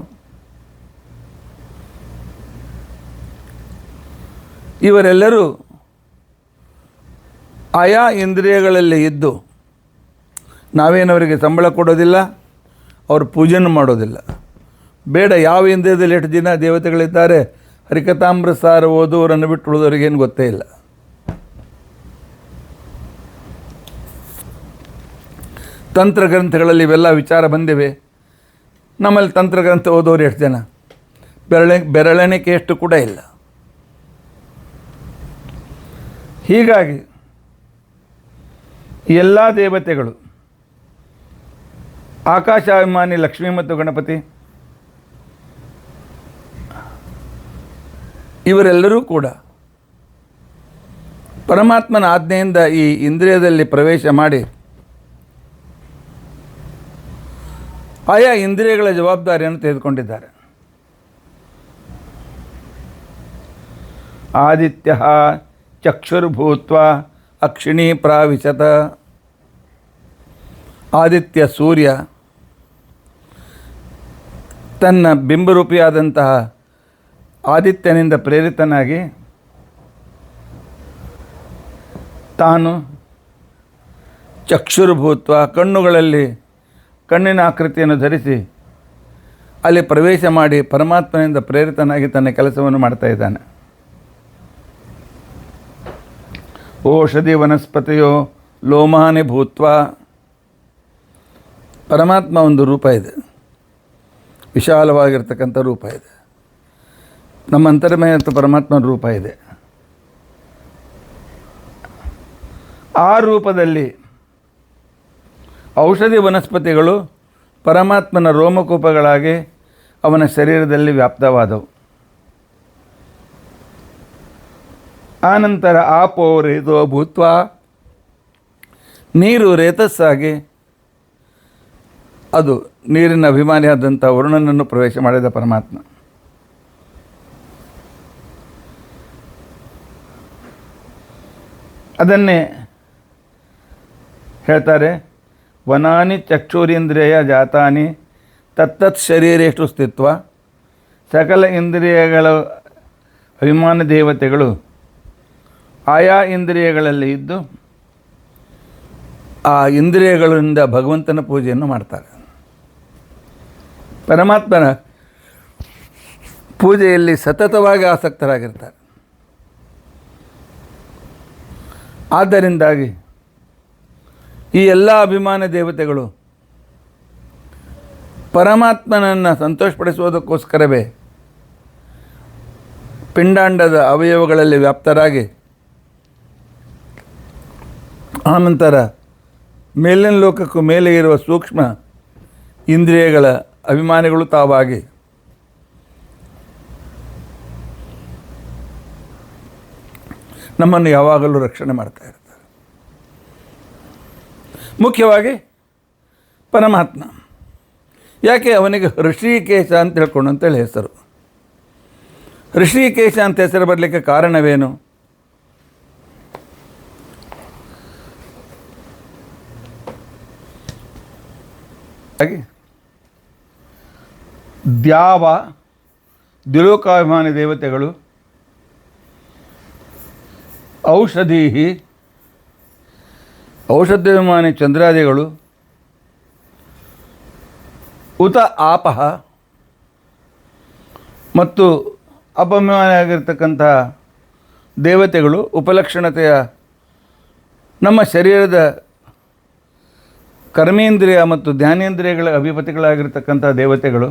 ಇವರೆಲ್ಲರೂ ಆಯಾ ಇಂದ್ರಿಯಗಳಲ್ಲಿ ಇದ್ದು ನಾವೇನವರಿಗೆ ಸಂಬಳ ಕೊಡೋದಿಲ್ಲ, ಅವರು ಪೂಜೆನೂ ಮಾಡೋದಿಲ್ಲ. ಬೇಡ, ಯಾವ ಇಂದ್ರಿಯದಲ್ಲಿ ಎಷ್ಟು ದಿನ ದೇವತೆಗಳಿದ್ದಾರೆ, ಹರಿಕಥಾಮೃತ ಸಾರ ಓದುವರನ್ನು ಬಿಟ್ಟು ಉಳಿದವರಿಗೇನು ಗೊತ್ತೇ ಇಲ್ಲ. ತಂತ್ರಗ್ರಂಥಗಳಲ್ಲಿ ಇವೆಲ್ಲ ವಿಚಾರ ಬಂದಿವೆ. ನಮ್ಮಲ್ಲಿ ತಂತ್ರಗ್ರಂಥ ಓದೋರು ಎಷ್ಟು ಜನ? ಬೆರಳೆಣಿಕೆಯಷ್ಟು ಕೂಡ ಇಲ್ಲ. ಹೀಗಾಗಿ ಎಲ್ಲ ದೇವತೆಗಳು, ಆಕಾಶಾಭಿಮಾನಿ ಲಕ್ಷ್ಮೀ ಮತ್ತು ಗಣಪತಿ, ಇವರೆಲ್ಲರೂ ಕೂಡ ಪರಮಾತ್ಮನ ಆಜ್ಞೆಯಿಂದ ಈ ಇಂದ್ರಿಯದಲ್ಲಿ ಪ್ರವೇಶ ಮಾಡಿ ಆಯಾ ಇಂದ್ರಿಯಗಳ ಜವಾಬ್ದಾರಿಯನ್ನು ತೆಗೆದುಕೊಂಡಿದ್ದಾರೆ. ಆದಿತ್ಯ ಚಕ್ಷುರ್ಭೂತ್ವ ಅಕ್ಷಿಣೀ ಪ್ರಾವಿಶತ. ಆದಿತ್ಯ ಸೂರ್ಯ ತನ್ನ ಬಿಂಬರೂಪಿಯಾದಂತಹ ಆದಿತ್ಯನಿಂದ ಪ್ರೇರಿತನಾಗಿ ತಾನು ಚಕ್ಷುರ್ಭೂತ್ವ, ಕಣ್ಣುಗಳಲ್ಲಿ ಕಣ್ಣಿನ ಆಕೃತಿಯನ್ನು ಧರಿಸಿ ಅಲ್ಲಿ ಪ್ರವೇಶ ಮಾಡಿ ಪರಮಾತ್ಮನಿಂದ ಪ್ರೇರಿತನಾಗಿ ತನ್ನ ಕೆಲಸವನ್ನು ಮಾಡ್ತಾ ಇದ್ದಾನೆ. ಓಷಧಿ ವನಸ್ಪತಿಯೋ ಲೋಮಾನಿ ಭೂತ್ವ. ಪರಮಾತ್ಮ ಒಂದು ರೂಪ ಇದೆ, ವಿಶಾಲವಾಗಿರ್ತಕ್ಕಂಥ ರೂಪ ಇದೆ. ನಮ್ಮ ಅಂತರ್ಮಯ ಪರಮಾತ್ಮನ ರೂಪ ಇದೆ. ಆ ರೂಪದಲ್ಲಿ ಔಷಧಿ ವನಸ್ಪತಿಗಳು ಪರಮಾತ್ಮನ ರೋಮಕೂಪಗಳಾಗಿ ಅವನ ಶರೀರದಲ್ಲಿ ವ್ಯಾಪ್ತವಾದವು. ಆನಂತರ ಆಪೋ ರೇತೋ ಭೂತ್ವ, ನೀರು ರೇತಸ್ಸಾಗಿ ಅದು ನೀರಿನ ಅಭಿಮಾನಿಯಾದಂಥ ವರುಣನನ್ನು ಪ್ರವೇಶ ಮಾಡಿದ ಪರಮಾತ್ಮ. ಅದನ್ನೇ ಹೇಳ್ತಾರೆ, ವನಾನಿ ಚಕ್ಷುರೀಂದ್ರಿಯ ಜಾತಾನಿ ತತ್ತತ್ ಶರೀರೇಷ್ಟು ಸ್ಥಿತ್ವ. ಸಕಲ ಇಂದ್ರಿಯಗಳ ಅಭಿಮಾನ ದೇವತೆಗಳು ಆಯಾ ಇಂದ್ರಿಯಗಳಲ್ಲಿ ಇದ್ದು ಆ ಇಂದ್ರಿಯಗಳಿಂದ ಭಗವಂತನ ಪೂಜೆಯನ್ನು ಮಾಡ್ತಾರೆ. ಪರಮಾತ್ಮನ ಪೂಜೆಯಲ್ಲಿ ಸತತವಾಗಿ ಆಸಕ್ತರಾಗಿರ್ತಾರೆ. ಆದ್ದರಿಂದಾಗಿ ಈ ಎಲ್ಲ ಅಭಿಮಾನ ದೇವತೆಗಳು ಪರಮಾತ್ಮನನ್ನು ಸಂತೋಷಪಡಿಸುವುದಕ್ಕೋಸ್ಕರವೇ ಪಿಂಡಾಂಡದ ಅವಯವಗಳಲ್ಲಿ ವ್ಯಾಪ್ತರಾಗಿ ಆನಂತರ ಮೇಲಿನ ಲೋಕಕ್ಕೂ ಮೇಲೆ ಇರುವ ಸೂಕ್ಷ್ಮ ಇಂದ್ರಿಯಗಳ ಅಭಿಮಾನಿಗಳು ತಾವಾಗಿ ನಮ್ಮನ್ನು ಯಾವಾಗಲೂ ರಕ್ಷಣೆ ಮಾಡ್ತಾ ಇರ್ತಾರೆ. ಮುಖ್ಯವಾಗಿ ಪರಮಾತ್ಮ ಯಾಕೆ ಅವನಿಗೆ ಋಷಿಕೇಶ ಅಂತ ಹೇಳ್ಕೊಂಡು ಅಂತೇಳಿ ಹೆಸರು. ಋಷಿಕೇಶ ಅಂತ ಹೆಸರು ಬರಲಿಕ್ಕೆ ಕಾರಣವೇನು? ಹಾಗೆ ದ್ಯಾವ ದ್ವಿಲೋಕಾಭಿಮಾನಿ ದೇವತೆಗಳು ಔಷಧಾಭಿಮಾನಿ ಚಂದ್ರಾದಿಗಳು ಉತ ಆಪಃ ಮತ್ತು ಅಪಭಿಮಾನಿಯಾಗಿರ್ತಕ್ಕಂಥ ದೇವತೆಗಳು ಉಪಲಕ್ಷಣತೆಯ ನಮ್ಮ ಶರೀರದ ಕರ್ಮೇಂದ್ರಿಯ ಮತ್ತು ಧ್ಯಾನೇಂದ್ರಿಯಗಳ ಅಧಿಪತಿಗಳಾಗಿರ್ತಕ್ಕಂಥ ದೇವತೆಗಳು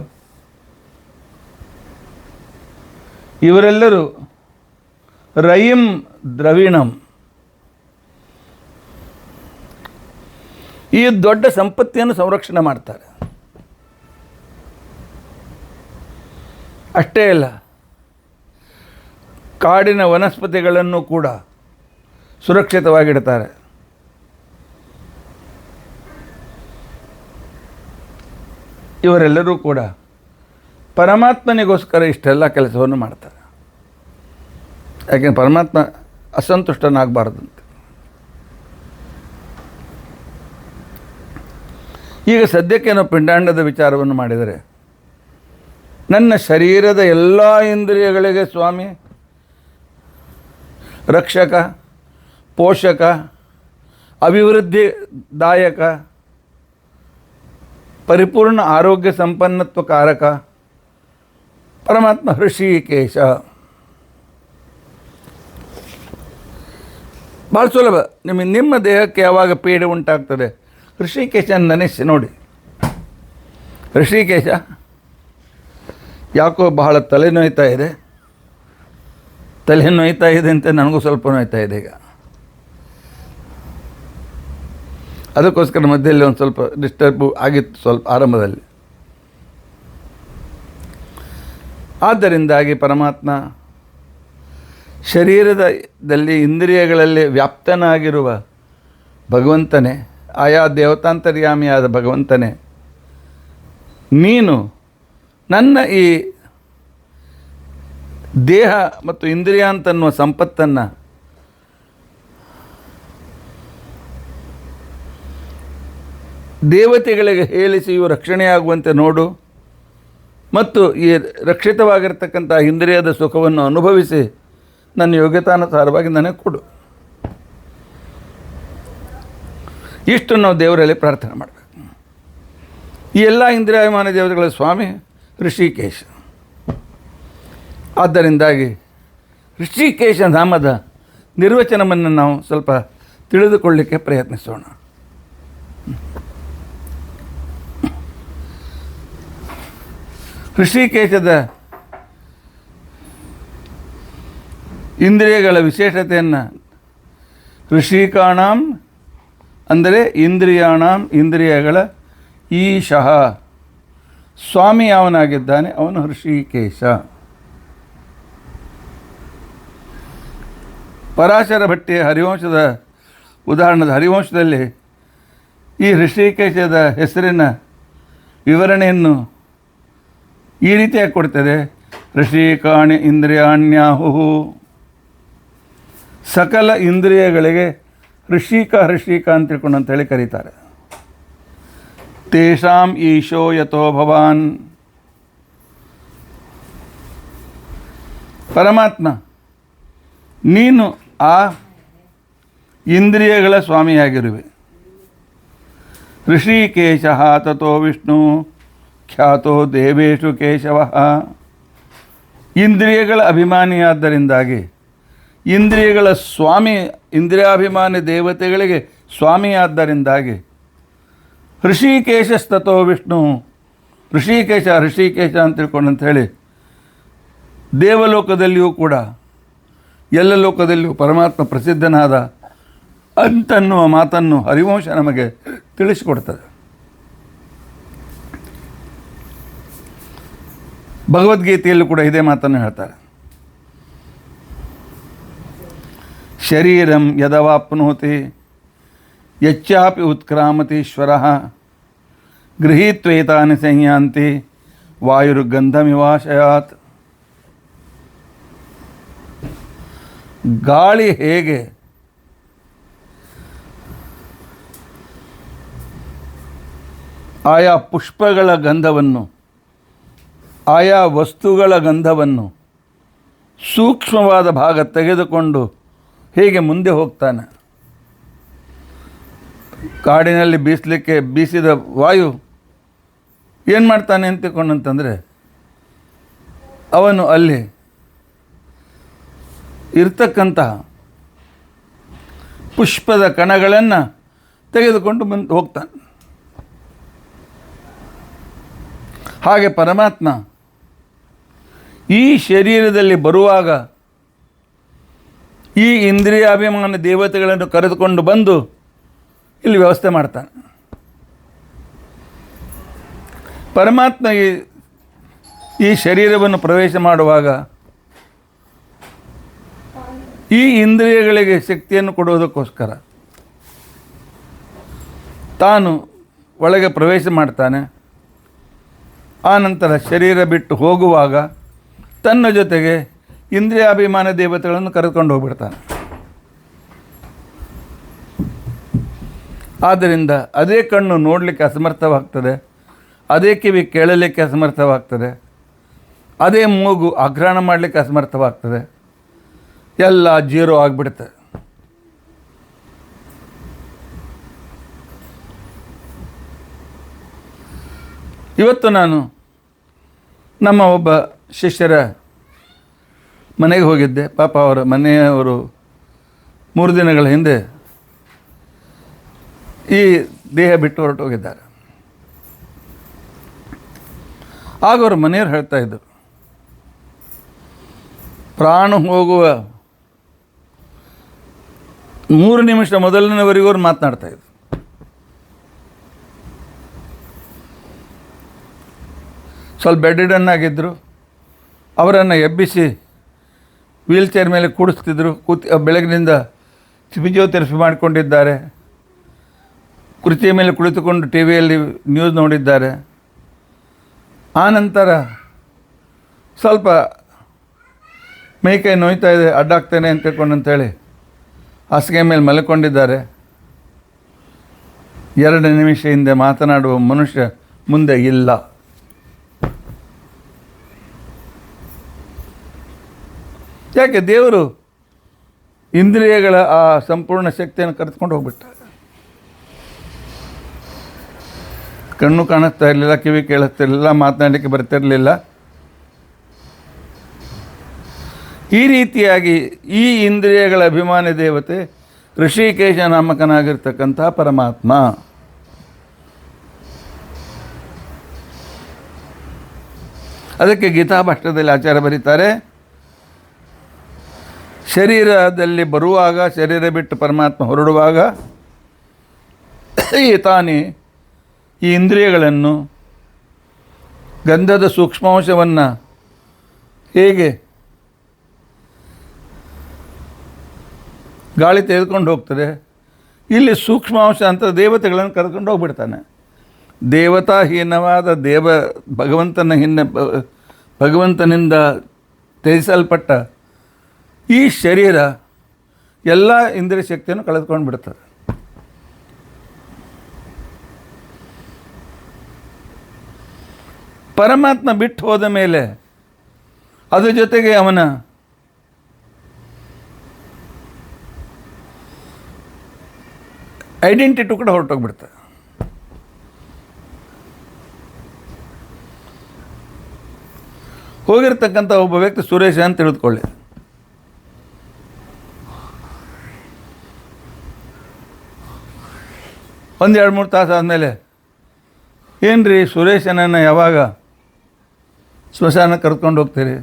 ಇವರೆಲ್ಲರೂ ರಯಿಂ ದ್ರವಿಣಂ, ಈ ದೊಡ್ಡ ಸಂಪತ್ತಿಯನ್ನು ಸಂರಕ್ಷಣೆ ಮಾಡ್ತಾರೆ. ಅಷ್ಟೇ ಅಲ್ಲ, ಕಾಡಿನ ವನಸ್ಪತಿಗಳನ್ನು ಕೂಡ ಸುರಕ್ಷಿತವಾಗಿಡ್ತಾರೆ. ಇವರೆಲ್ಲರೂ ಕೂಡ ಪರಮಾತ್ಮನಿಗೋಸ್ಕರ ಇಷ್ಟೆಲ್ಲ ಕೆಲಸವನ್ನು ಮಾಡ್ತಾರೆ. ಯಾಕೆಂದರೆ ಪರಮಾತ್ಮ ಅಸಂತುಷ್ಟನಾಗಬಾರ್ದಂತೆ. ಈಗ ಸದ್ಯಕ್ಕೆ ನಾವು ಪಿಂಡಾಂಡದ ವಿಚಾರವನ್ನು ಮಾಡಿದರೆ, ನನ್ನ ಶರೀರದ ಎಲ್ಲ ಇಂದ್ರಿಯಗಳಿಗೆ ಸ್ವಾಮಿ ರಕ್ಷಕ, ಪೋಷಕ, ಅಭಿವೃದ್ಧಿದಾಯಕ, ಪರಿಪೂರ್ಣ ಆರೋಗ್ಯ ಸಂಪನ್ನತ್ವ ಕಾರಕ ಪರಮಾತ್ಮ ಋಷಿಕೇಶ. ಭಾಳ ಸುಲಭ. ನಿಮ್ಮ ದೇಹಕ್ಕೆ ಯಾವಾಗ ಪೀಡೆ ಉಂಟಾಗ್ತದೆ, ಋಷಿಕೇಶನ ನೆನೆಸಿ ನೋಡಿ. ಋಷಿಕೇಶ, ಯಾಕೋ ಬಹಳ ತಲೆ ನೋಯ್ತಾ ಇದೆ ಅಂತ ನನಗೂ ಸ್ವಲ್ಪ ನೋಯ್ತಾ ಇದೆ ಈಗ. ಅದಕ್ಕೋಸ್ಕರ ಮಧ್ಯದಲ್ಲಿ ಒಂದು ಸ್ವಲ್ಪ ಡಿಸ್ಟರ್ಬ್ ಆಗಿತ್ತು ಸ್ವಲ್ಪ ಆರಂಭದಲ್ಲಿ. ಆದ್ದರಿಂದಾಗಿ ಪರಮಾತ್ಮ ಶರೀರದಲ್ಲಿ ಇಂದ್ರಿಯಗಳಲ್ಲಿ ವ್ಯಾಪ್ತನಾಗಿರುವ ಭಗವಂತನೇ, ಆಯಾ ದೇವತಾಂತರ್ಯಾಮಿಯಾದ ಭಗವಂತನೇ, ನೀನು ನನ್ನ ಈ ದೇಹ ಮತ್ತು ಇಂದ್ರಿಯ ಅಂತನ್ನುವ ಸಂಪತ್ತನ್ನು ದೇವತೆಗಳಿಗೆ ಹೇಳಿಸಿ ಇವು ರಕ್ಷಣೆಯಾಗುವಂತೆ ನೋಡು, ಮತ್ತು ಈ ರಕ್ಷಿತವಾಗಿರ್ತಕ್ಕಂಥ ಇಂದ್ರಿಯದ ಸುಖವನ್ನು ಅನುಭವಿಸಿ ನನ್ನ ಯೋಗ್ಯತಾನುಸಾರವಾಗಿ ನನಗೆ ಕೊಡು. ಇಷ್ಟು ನಾವು ದೇವರಲ್ಲಿ ಪ್ರಾರ್ಥನೆ ಮಾಡಬೇಕು. ಈ ಎಲ್ಲ ಇಂದ್ರಿಯಾಭಿಮಾನಿ ದೇವತೆಗಳ ಸ್ವಾಮಿ ಋಷಿಕೇಶ. ಆದ್ದರಿಂದಾಗಿ ಋಷಿಕೇಶ ಧಾಮದ ನಿರ್ವಚನವನ್ನು ನಾವು ಸ್ವಲ್ಪ ತಿಳಿದುಕೊಳ್ಳಲಿಕ್ಕೆ ಪ್ರಯತ್ನಿಸೋಣ. ಋಷಿಕೇಶದ ಇಂದ್ರಿಯಗಳ ವಿಶೇಷತೆಯನ್ನು ಋಷಿಕಾಣಾಂ ಅಂದರೆ ಇಂದ್ರಿಯಾಣಾಂ ಇಂದ್ರಿಯಗಳ ಈಶಃ ಸ್ವಾಮಿ ಯಾವನಾಗಿದ್ದಾನೆ ಅವನು ಋಷಿಕೇಶ. ಪರಾಶರ ಭಟ್ಟಿಯ ಹರಿವಂಶದ ಉದಾಹರಣದ ಹರಿವಂಶದಲ್ಲಿ ಈ ಋಷಿಕೇಶದ ಹೆಸರಿನ ವಿವರಣೆಯನ್ನು ಈ ರೀತಿಯಾಗಿ ಕೊಡ್ತದೆ. ಋಷಿಕಾಣಿ ಇಂದ್ರಿಯಾಣ್ಯಾಹು, ಸಕಲ ಇಂದ್ರಿಯಗಳಿಗೆ ಋಷಿಕ ಅಂತ ತಿಳ್ಕೊಂಡು ಅಂತೇಳಿ ಕರೀತಾರೆ. ತೇಷಾಂ ಈಶೋ ಯಥೋ ಭವಾನ್, ಪರಮಾತ್ಮ ನೀನು ಆ ಇಂದ್ರಿಯಗಳ ಸ್ವಾಮಿಯಾಗಿರುವೆ. ಋಷಿಕೇಶ ತಥೋ ವಿಷ್ಣು ಖ್ಯಾತೋ ದೇವೇಶು ಕೇಶವ, ಇಂದ್ರಿಯಗಳ ಅಭಿಮಾನಿಯಾದ್ದರಿಂದಾಗಿ ಇಂದ್ರಿಯಗಳ ಸ್ವಾಮಿ, ಇಂದ್ರಿಯಾಭಿಮಾನಿ ದೇವತೆಗಳಿಗೆ ಸ್ವಾಮಿಯಾದ್ದರಿಂದಾಗಿ ಋಷಿಕೇಶಸ್ತಥೋ ವಿಷ್ಣು, ಋಷಿಕೇಶ ಅಂತ ತಿಳ್ಕೊಂಡು ಅಂಥೇಳಿ ದೇವಲೋಕದಲ್ಲಿಯೂ ಕೂಡ ಎಲ್ಲ ಲೋಕದಲ್ಲಿಯೂ ಪರಮಾತ್ಮ ಪ್ರಸಿದ್ಧನಾದ ಅಂತನ್ನುವ ಮಾತನ್ನು ಹರಿವಂಶ ನಮಗೆ ತಿಳಿಸಿಕೊಡ್ತದೆ. ಭಗವದ್ಗೀತೆಯಲ್ಲೂ ಕೂಡ ಇದೇ ಮಾತನ್ನು ಹೇಳ್ತಾರೆ. ಶರೀರಂ ಯದವಾಪ್ನೋತಿ ಯಚ್ಚಾಪಿ ಉತ್ಕ್ರಾಮತೀಶ್ವರಃ ಗೃಹೀತ್ವೇತಾನಿ ಸಂಯಾಂತಿ ವಾಯುರ್ಗಂಧಮಿವಾಶಯಾತ್. ಗಾಳಿ ಹೇಗೆ ಆಯಾ ಪುಷ್ಪಗಳ ಗಂಧವನ್ನು, ಆಯಾ ವಸ್ತುಗಳ ಗಂಧವನ್ನು ಸೂಕ್ಷ್ಮವಾದ ಭಾಗ ತೆಗೆದುಕೊಂಡು ಹೇಗೆ ಮುಂದೆ ಹೋಗ್ತಾನೆ, ಕಾಡಿನಲ್ಲಿ ಬೀಸಿದ ವಾಯು ಏನು ಮಾಡ್ತಾನೆ ಅಂತಕೊಂಡಂತಂದರೆ ಅವನು ಅಲ್ಲಿ ಇರ್ತಕ್ಕಂತಹ ಪುಷ್ಪದ ಕಣಗಳನ್ನು ತೆಗೆದುಕೊಂಡು ಮುಂದೆ ಹೋಗ್ತಾನೆ. ಹಾಗೆ ಪರಮಾತ್ಮ ಈ ಶರೀರದಲ್ಲಿ ಬರುವಾಗ ಈ ಇಂದ್ರಿಯಾಭಿಮಾನ ದೇವತೆಗಳನ್ನು ಕರೆದುಕೊಂಡು ಬಂದು ಇಲ್ಲಿ ವ್ಯವಸ್ಥೆ ಮಾಡ್ತಾನೆ. ಪರಮಾತ್ಮ ಈ ಶರೀರವನ್ನು ಪ್ರವೇಶ ಮಾಡುವಾಗ ಈ ಇಂದ್ರಿಯಗಳಿಗೆ ಶಕ್ತಿಯನ್ನು ಕೊಡುವುದಕ್ಕೋಸ್ಕರ ತಾನು ಒಳಗೆ ಪ್ರವೇಶ ಮಾಡ್ತಾನೆ. ಆನಂತರ ಶರೀರ ಬಿಟ್ಟು ಹೋಗುವಾಗ ತನ್ನ ಜೊತೆಗೆ ಇಂದ್ರಿಯಾಭಿಮಾನ ದೇವತೆಗಳನ್ನು ಕರೆದುಕೊಂಡು ಹೋಗ್ಬಿಡ್ತಾನೆ. ಆದ್ದರಿಂದ ಅದೇ ಕಣ್ಣು ನೋಡಲಿಕ್ಕೆ ಅಸಮರ್ಥವಾಗ್ತದೆ, ಅದೇ ಕಿವಿ ಕೇಳಲಿಕ್ಕೆ ಅಸಮರ್ಥವಾಗ್ತದೆ, ಅದೇ ಮೂಗು ಆಘ್ರಾಣ ಮಾಡಲಿಕ್ಕೆ ಅಸಮರ್ಥವಾಗ್ತದೆ, ಎಲ್ಲ ಜೀರೋ ಆಗಿಬಿಡುತ್ತೆ. ಇವತ್ತು ನಾನು ನಮ್ಮ ಒಬ್ಬ ಶಿಷ್ಯರ ಮನೆಗೆ ಹೋಗಿದ್ದೆ. ಪಾಪ ಅವರ ಮನೆಯವರು 3 ದಿನಗಳ ಹಿಂದೆ ಈ ದೇಹ ಬಿಟ್ಟು ಹೊರಟೋಗಿದ್ದಾರೆ. ಆಗ ಅವ್ರ ಮನೆಯವರು ಹೇಳ್ತಾ ಇದ್ದರು, ಪ್ರಾಣ ಹೋಗುವ 3 ನಿಮಿಷ ಮೊದಲನೇವರೆಗೂ ಅವ್ರು ಮಾತನಾಡ್ತಾಯಿದ್ರು. ಸ್ವಲ್ಪ ಬೆಡ್ಡಿಡನ್ ಆಗಿದ್ದರು. ಅವರನ್ನು ಎಬ್ಬಿಸಿ ವೀಲ್ ಚೇರ್ ಮೇಲೆ ಕೂಡಿಸ್ತಿದ್ರು. ಬೆಳಗಿನಿಂದ ಫಿಸಿಯೋಥೆರಪಿ ಮಾಡಿಕೊಂಡಿದ್ದಾರೆ. ಕುರ್ಚಿಯ ಮೇಲೆ ಕುಳಿತುಕೊಂಡು ಟಿ ವಿಯಲ್ಲಿ ನ್ಯೂಸ್ ನೋಡಿದ್ದಾರೆ. ಆನಂತರ ಸ್ವಲ್ಪ ಮೈಕೈ ನೋಯ್ತಾ ಇದೆ, ಅಡ್ಡಾಗ್ತೇನೆ ಅಂತ ತಿಳ್ಕೊಂಡಂತೇಳಿ ಹಾಸಿಗೆ ಮೇಲೆ ಮಲ್ಕೊಂಡಿದ್ದಾರೆ. 2 ನಿಮಿಷ ಹಿಂದೆ ಮಾತನಾಡುವ ಮನುಷ್ಯ ಮುಂದೆ ಇಲ್ಲ. ಯಾಕೆ? ದೇವರು ಇಂದ್ರಿಯಗಳ ಆ ಸಂಪೂರ್ಣ ಶಕ್ತಿಯನ್ನು ಕರೆದುಕೊಂಡು ಹೋಗ್ಬಿಟ್ಟ. ಕಣ್ಣು ಕಾಣಿಸ್ತಾ ಇರಲಿಲ್ಲ, ಕಿವಿ ಕೇಳಿಸ್ತಿರಲಿಲ್ಲ, ಮಾತನಾಡಲಿಕ್ಕೆ ಬರ್ತಿರಲಿಲ್ಲ. ಈ ರೀತಿಯಾಗಿ ಈ ಇಂದ್ರಿಯಗಳ ಅಭಿಮಾನಿ ದೇವತೆ ಋಷಿಕೇಶ ನಾಮಕನಾಗಿರ್ತಕ್ಕಂಥ ಪರಮಾತ್ಮ. ಅದಕ್ಕೆ ಗೀತಾಭಾಷ್ಯದಲ್ಲಿ ಆಚಾರ್ಯ ಬರೀತಾರೆ, ಶರೀರದಲ್ಲಿ ಬರುವಾಗ, ಶರೀರ ಬಿಟ್ಟು ಪರಮಾತ್ಮ ಹೊರಡುವಾಗ ತಾನೇ ಈ ಇಂದ್ರಿಯಗಳನ್ನು, ಗಂಧದ ಸೂಕ್ಷ್ಮಾಂಶವನ್ನು ಹೇಗೆ ಗಾಳಿ ತೆಗೆದುಕೊಂಡು ಹೋಗ್ತದೆ, ಇಲ್ಲಿ ಸೂಕ್ಷ್ಮಾಂಶ ಅಂತ ದೇವತೆಗಳನ್ನು ಕರ್ಕೊಂಡು ಹೋಗ್ಬಿಡ್ತಾನೆ. ದೇವತಾಹೀನವಾದ ಭಗವಂತನಿಂದ ತ್ಯಜಿಸಲ್ಪಟ್ಟ ಈ ಶರೀರ ಎಲ್ಲ ಇಂದ್ರಿಯ ಶಕ್ತಿಯನ್ನು ಕಳೆದುಕೊಂಡು ಬಿಡ್ತದೆ. ಪರಮಾತ್ಮ ಬಿಟ್ಟು ಹೋದ ಮೇಲೆ ಅದ್ರ ಜೊತೆಗೆ ಅವನ ಐಡೆಂಟಿಟಿ ಕೂಡ ಹೊರಟೋಗ್ಬಿಡ್ತದೆ. ಹೋಗಿರ್ತಕ್ಕಂಥ ಒಬ್ಬ ವ್ಯಕ್ತಿ ಸುರೇಶ ಅಂತ ತಿಳಿದುಕೊಳ್ಳಿ. ಒಂದು 2-3 ತಾಸು ಆದಮೇಲೆ, ಏನು ರೀ ಸುರೇಶನನ್ನು ಯಾವಾಗ ಸ್ಮಶಾನಕ್ಕೆ ಕರ್ಕೊಂಡು ಹೋಗ್ತೀರಿ,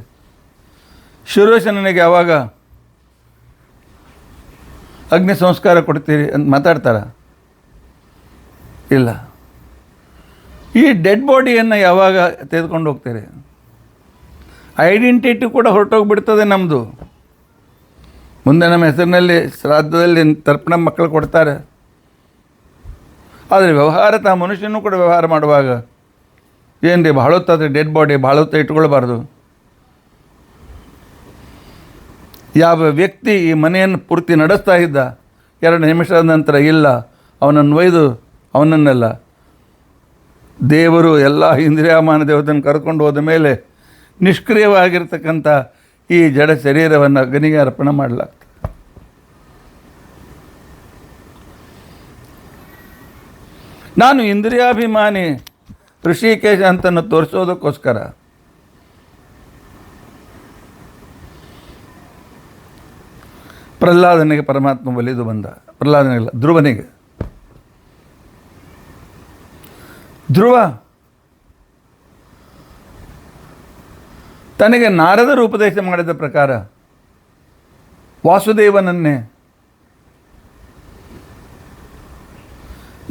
ಸುರೇಶನಿಗೆ ಯಾವಾಗ ಅಗ್ನಿ ಸಂಸ್ಕಾರ ಕೊಡ್ತೀರಿ ಅಂತ ಮಾತಾಡ್ತಾರ? ಇಲ್ಲ. ಈ ಡೆಡ್ ಬಾಡಿಯನ್ನು ಯಾವಾಗ ತೆಗೆದುಕೊಂಡು ಹೋಗ್ತೀರಿ? ಐಡೆಂಟಿಟಿ ಕೂಡ ಹೊರಟೋಗ್ಬಿಡ್ತದೆ ನಮ್ಮದು. ಮುಂದೆ ನಮ್ಮ ಹೆಸರಿನಲ್ಲಿ ಶ್ರಾದ್ದದಲ್ಲಿ ತರ್ಪಣ ಮಕ್ಕಳು ಕೊಡ್ತಾರೆ, ಆದರೆ ವ್ಯವಹಾರ ಮನುಷ್ಯನೂ ಕೂಡ ವ್ಯವಹಾರ ಮಾಡುವಾಗ ಏನು ರೀ ಭಾಳ ಹೊತ್ತಾದ್ರೆ ಡೆಡ್ ಬಾಡಿ ಭಾಳ ಹೊತ್ತು ಇಟ್ಕೊಳ್ಬಾರ್ದು. ಯಾವ ವ್ಯಕ್ತಿ ಈ ಮನೆಯನ್ನು ಪೂರ್ತಿ ನಡೆಸ್ತಾ ಇದ್ದ 2 ನಿಮಿಷದ ನಂತರ ಇಲ್ಲ, ಅವನನ್ನು ಒಯ್ದು ಅವನನ್ನೆಲ್ಲ ದೇವರು ಎಲ್ಲ ಇಂದ್ರಿಯಮಾನ ದೇವತೆಯನ್ನು ಕರ್ಕೊಂಡು ಹೋದ ಮೇಲೆ ನಿಷ್ಕ್ರಿಯವಾಗಿರ್ತಕ್ಕಂಥ ಈ ಜಡ ಶರೀರವನ್ನು ಅಗ್ನಿಗೆ ಅರ್ಪಣೆ ಮಾಡಲಾಗ್ತದೆ. ನಾನು ಇಂದ್ರಿಯಾಭಿಮಾನಿ ಋಷಿಕೇಶ ಅಂತನ್ನು ತೋರಿಸೋದಕ್ಕೋಸ್ಕರ ಪ್ರಹ್ಲಾದನಿಗೆ ಪರಮಾತ್ಮ ಒಲಿದು ಬಂದ. ಪ್ರಹ್ಲಾದನಿಗಿಲ್ಲ, ಧ್ರುವನಿಗೆ. ಧ್ರುವ ತನಗೆ ನಾರದರು ಉಪದೇಶ ಮಾಡಿದ ಪ್ರಕಾರ ವಾಸುದೇವನನ್ನೇ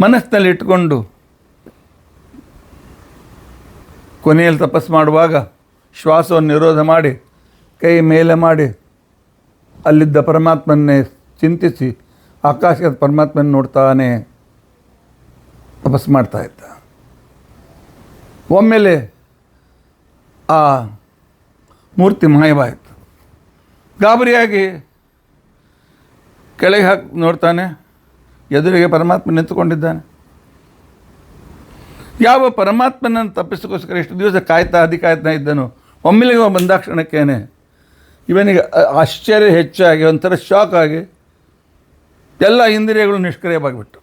ಮನಸ್ಸಿನಲ್ಲಿ ಇಟ್ಟುಕೊಂಡು ಕೊನೆಯಲ್ಲಿ ತಪಸ್ಸು ಮಾಡುವಾಗ ಶ್ವಾಸವನ್ನು ನಿರೋಧ ಮಾಡಿ ಕೈ ಮೇಲೆ ಮಾಡಿ ಅಲ್ಲಿದ್ದ ಪರಮಾತ್ಮನ್ನೇ ಚಿಂತಿಸಿ ಆಕಾಶದ ಪರಮಾತ್ಮನ ನೋಡ್ತಾನೆ ತಪಸ್ಸು ಮಾಡ್ತಾ ಇದ್ದ. ಒಮ್ಮೆಲೆ ಆ ಮೂರ್ತಿ ಮಾಯವಾಯಿತು. ಗಾಬರಿಯಾಗಿ ಕೆಳಗೆ ಹಾಕಿ ನೋಡ್ತಾನೆ, ಎದುರಿಗೆ ಪರಮಾತ್ಮ ನಿಂತುಕೊಂಡಿದ್ದಾನೆ. ಯಾವ ಪರಮಾತ್ಮನನ್ನು ತಪ್ಪಿಸೋಕ್ಕೋಸ್ಕರ ಎಷ್ಟು ದಿವಸ ಕಾಯ್ತಾ ಇದ್ದನು, ಒಮ್ಮೆಲೆಗೆ ಬಂದಾಕ್ಷಣಕ್ಕೇನೆ ಇವನಿಗೆ ಆಶ್ಚರ್ಯ ಹೆಚ್ಚಾಗಿ ಒಂಥರ ಶಾಕ್ ಆಗಿ ಎಲ್ಲ ಇಂದ್ರಿಯಗಳು ನಿಷ್ಕ್ರಿಯವಾಗಿಬಿಟ್ಟು,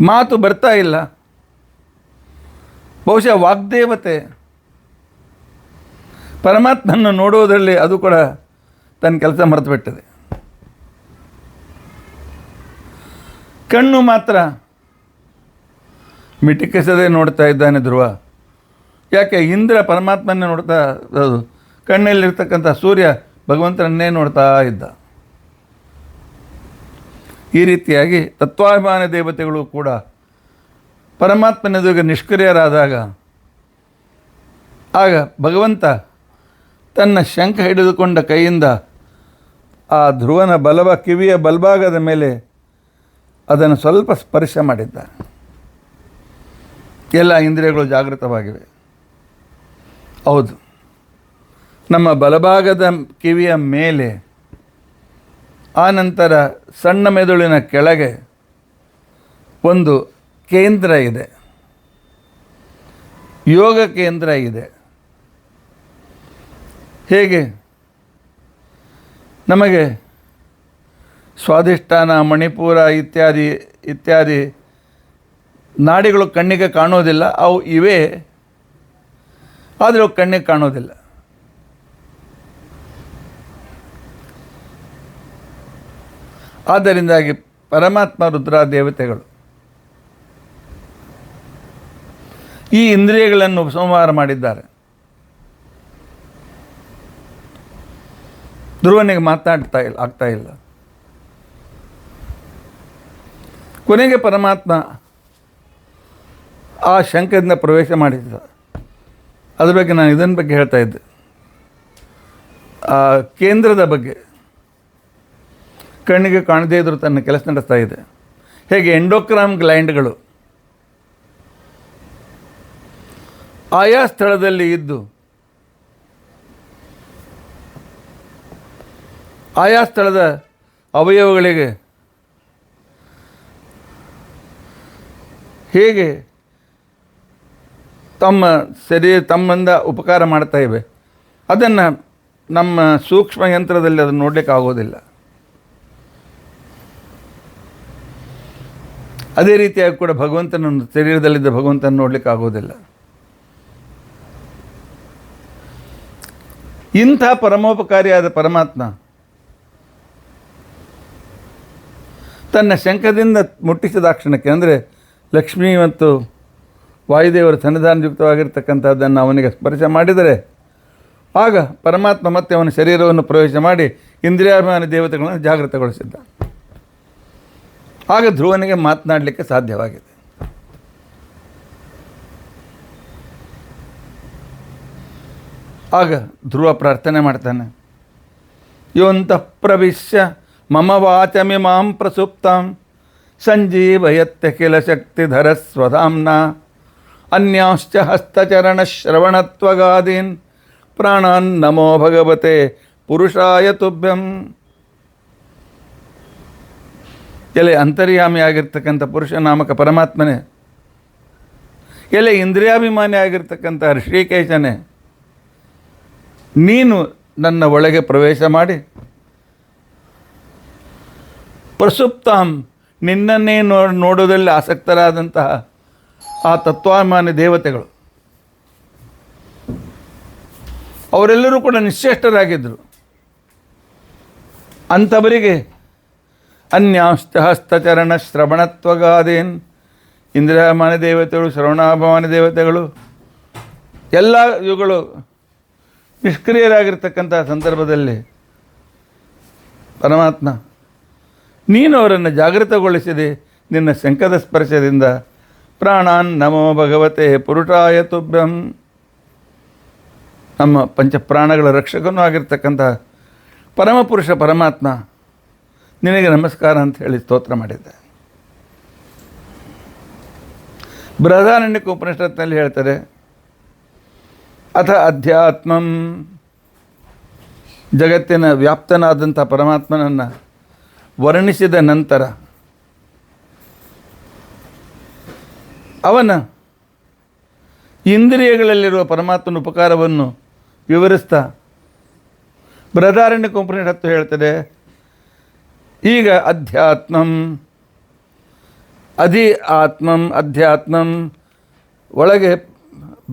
ಮಾತು ಬರ್ತಾ ಇಲ್ಲ. ಬಹುಶಃ ವಾಗ್ದೇವತೆ ಪರಮಾತ್ಮನ ನೋಡುವುದರಲ್ಲಿ ಅದು ಕೂಡ ತನ್ನ ಕೆಲಸ ಮರೆತು ಬಿಟ್ಟಿದೆ. ಕಣ್ಣು ಮಾತ್ರ ಮಿಟಿಕಿಸದೆ ನೋಡ್ತಾ ಇದ್ದಾನೆ ಧ್ರುವ. ಯಾಕೆ? ಇಂದ್ರ ಪರಮಾತ್ಮನ್ನೇ ನೋಡ್ತಾ ಅದು, ಕಣ್ಣಲ್ಲಿರ್ತಕ್ಕಂಥ ಸೂರ್ಯ ಭಗವಂತನನ್ನೇ ನೋಡ್ತಾ ಇದ್ದ. ಈ ರೀತಿಯಾಗಿ ತತ್ವಾಭಿಮಾನ ದೇವತೆಗಳು ಕೂಡ ಪರಮಾತ್ಮನೆದುರಿಗೆ ನಿಷ್ಕ್ರಿಯರಾದಾಗ ಆಗ ಭಗವಂತ ತನ್ನ ಶಂಖ ಹಿಡಿದುಕೊಂಡ ಕೈಯಿಂದ ಆ ಧ್ರುವನ ಕಿವಿಯ ಬಲಭಾಗದ ಮೇಲೆ ಅದನ್ನು ಸ್ವಲ್ಪ ಸ್ಪರ್ಶ ಮಾಡಿದ್ದ. ಎಲ್ಲ ಇಂದ್ರಿಯಗಳು ಜಾಗೃತವಾಗಿವೆ. ಹೌದು, ನಮ್ಮ ಬಲಭಾಗದ ಕಿವಿಯ ಮೇಲೆ, ಆ ನಂತರ ಸಣ್ಣ ಮೆದುಳಿನ ಕೆಳಗೆ ಒಂದು ಕೇಂದ್ರ ಇದೆ, ಯೋಗ ಕೇಂದ್ರ ಇದೆ. ಹೇಗೆ ನಮಗೆ ಸ್ವಾಧಿಷ್ಠಾನ, ಮಣಿಪುರ ಇತ್ಯಾದಿ ಇತ್ಯಾದಿ ನಾಡಿಗಳು ಕಣ್ಣಿಗೆ ಕಾಣೋದಿಲ್ಲ. ಅವು ಇವೆ, ಆದರೆ ಅವು ಕಣ್ಣಿಗೆ ಕಾಣೋದಿಲ್ಲ. ಆದ್ದರಿಂದಾಗಿ ಪರಮಾತ್ಮ ರುದ್ರ ದೇವತೆಗಳು ಈ ಇಂದ್ರಿಯಗಳನ್ನು ಉಪಸಂಹಾರ ಮಾಡಿದ್ದಾರೆ. ಧ್ರುವನಿಗೆ ಆಗ್ತಾ ಇಲ್ಲ. ಕೊನೆಗೆ ಪರಮಾತ್ಮ ಆ ಶಂಖದಿಂದ ಪ್ರವೇಶ ಮಾಡಿದ್ದ. ಅದ್ರ ಬಗ್ಗೆ ನಾನು ಇದನ್ನ ಬಗ್ಗೆ ಹೇಳ್ತಾ ಇದ್ದೆ, ಆ ಕೇಂದ್ರದ ಬಗ್ಗೆ. ಕಣ್ಣಿಗೆ ಕಾಣದೇ ಇದ್ರೂ ತನ್ನ ಕೆಲಸ ನಡೆಸ್ತಾ ಇದೆ. ಹೇಗೆ ಎಂಡೋಕ್ರಾಮ್ ಗ್ಲ್ಯಾಂಡ್ಗಳು ಆಯಾ ಸ್ಥಳದಲ್ಲಿ ಇದ್ದು ಆಯಾ ಸ್ಥಳದ ಅವಯವಗಳಿಗೆ ಹೇಗೆ ತಮ್ಮಿಂದ ಉಪಕಾರ ಮಾಡ್ತಾ ಇವೆ, ಅದನ್ನು ನಮ್ಮ ಸೂಕ್ಷ್ಮ ಯಂತ್ರದಲ್ಲಿ ಅದನ್ನು ನೋಡಲಿಕ್ಕೆ ಆಗೋದಿಲ್ಲ. ಅದೇ ರೀತಿಯಾಗಿ ಕೂಡ ಭಗವಂತನನ್ನು ಶರೀರದಲ್ಲಿದ್ದ ಭಗವಂತನ ನೋಡಲಿಕ್ಕೆ ಆಗೋದಿಲ್ಲ. ಇಂಥ ಪರಮೋಪಕಾರಿಯಾದ ಪರಮಾತ್ಮ ತನ್ನ ಶಂಖದಿಂದ ಮುಟ್ಟಿಸಿದಾಕ್ಷಣಕ್ಕೆ, ಅಂದರೆ ಲಕ್ಷ್ಮೀ ಮತ್ತು ವಾಯುದೇವರ ಸನ್ನಿಧಾನಯುಕ್ತವಾಗಿರ್ತಕ್ಕಂಥದ್ದನ್ನು ಅವನಿಗೆ ಸ್ಪರ್ಶ ಮಾಡಿದರೆ ಆಗ ಪರಮಾತ್ಮ ಮತ್ತೆ ಅವನ ಶರೀರವನ್ನು ಪ್ರವೇಶ ಮಾಡಿ ಇಂದ್ರಿಯಾಭಿಮಾನಿ ದೇವತೆಗಳನ್ನು ಜಾಗೃತಗೊಳಿಸಿದ್ದ. ಆಗ ಧ್ರುವನಿಗೆ ಮಾತನಾಡಲಿಕ್ಕೆ ಸಾಧ್ಯವಾಗಿದೆ. ಆಗ ಧ್ರುವ ಪ್ರಾರ್ಥನೆ ಮಾಡ್ತಾನೆ, ಯೋಂತಃ ಪ್ರವಿಶ್ಯ ಮಮ ವಾಚಮಿಮಾಂ ಪ್ರಸುಪ್ತಾಂ ಸಂಜೀವಯತ್ಯ ಕಿಲ ಶಕ್ತಿಧರ ಸ್ವಧಾಮ್ನ ಅನ್ಯಾಶ್ಚ ಹಸ್ತಚರಣಶ್ರವಣತ್ವಗಾದೀನ್ ಪ್ರಾಣಾನ್ ನಮೋ ಭಗವತೆ ಪುರುಷಾಯ ತುಭ್ಯಂ. ಎಲೆ ಅಂತರ್ಯಾಮಿ ಆಗಿರ್ತಕ್ಕಂಥ ಪುರುಷ ನಾಮಕ ಪರಮಾತ್ಮನೇ, ಎಲೆ ಇಂದ್ರಿಯಾಭಿಮಾನಿ ಆಗಿರ್ತಕ್ಕಂಥ ಋಷಿಕೇಶನೇ, ನೀನು ನನ್ನ ಒಳಗೆ ಪ್ರವೇಶ ಮಾಡಿ ಪ್ರಸುಪ್ತಾಂ ನಿನ್ನನ್ನೇ ನೋಡೋದಲ್ಲಿ ಆಸಕ್ತರಾದಂತಹ ಆ ತತ್ವಾಭಿಮಾನಿ ದೇವತೆಗಳು ಅವರೆಲ್ಲರೂ ಕೂಡ ನಿಶ್ಚೇಷ್ಟರಾಗಿದ್ದರು. ಅಂಥವರಿಗೆ ಅನ್ಯಾಶ್ಚ ಹಸ್ತಚರಣ ಶ್ರವಣತ್ವಗಾದೇನ್, ಇಂದ್ರಿಯಾಭಿಮಾನಿ ದೇವತೆಗಳು, ಶ್ರವಣಾಭಿಮಾನಿ ದೇವತೆಗಳು ಎಲ್ಲ ಇವುಗಳು ನಿಷ್ಕ್ರಿಯರಾಗಿರ್ತಕ್ಕಂಥ ಸಂದರ್ಭದಲ್ಲಿ ಪರಮಾತ್ಮ ನೀನು ಅವರನ್ನು ಜಾಗೃತಗೊಳಿಸಿದೆ ನಿನ್ನ ಶಂಖದ ಸ್ಪರ್ಶದಿಂದ. ಪ್ರಾಣಾನ್ ನಮೋ ಭಗವತೆ ಪುರುಷಾಯ ತುಭ್ಯಂ. ನಮ್ಮ ಪಂಚಪ್ರಾಣಗಳ ರಕ್ಷಕನೂ ಆಗಿರ್ತಕ್ಕಂಥ ಪರಮಪುರುಷ ಪರಮಾತ್ಮ ನಿನಗೆ ನಮಸ್ಕಾರ ಅಂತ ಹೇಳಿ ಸ್ತೋತ್ರ ಮಾಡಿದ್ದೆ. ಬೃಹದಾರಣ್ಯಕ ಉಪನಿಷತ್ನಲ್ಲಿ ಹೇಳ್ತಾರೆ, ಅಥ ಅಧ್ಯಾತ್ಮಂ, ಜಗತ್ತಿನ ವ್ಯಾಪ್ತನಾದಂಥ ಪರಮಾತ್ಮನನ್ನು ವರ್ಣಿಸಿದ ನಂತರ ಅವನ ಇಂದ್ರಿಯಗಳಲ್ಲಿರುವ ಪರಮಾತ್ಮನ ಉಪಕಾರವನ್ನು ವಿವರಿಸ್ತಾ ಬೃಹದಾರಣ್ಯಕ ಉಪನಿಷತ್ತು ಹೇಳ್ತದೆ, ಈಗ ಅಧ್ಯಾತ್ಮಂ ಅಧ್ಯಾತ್ಮಂ ಒಳಗೆ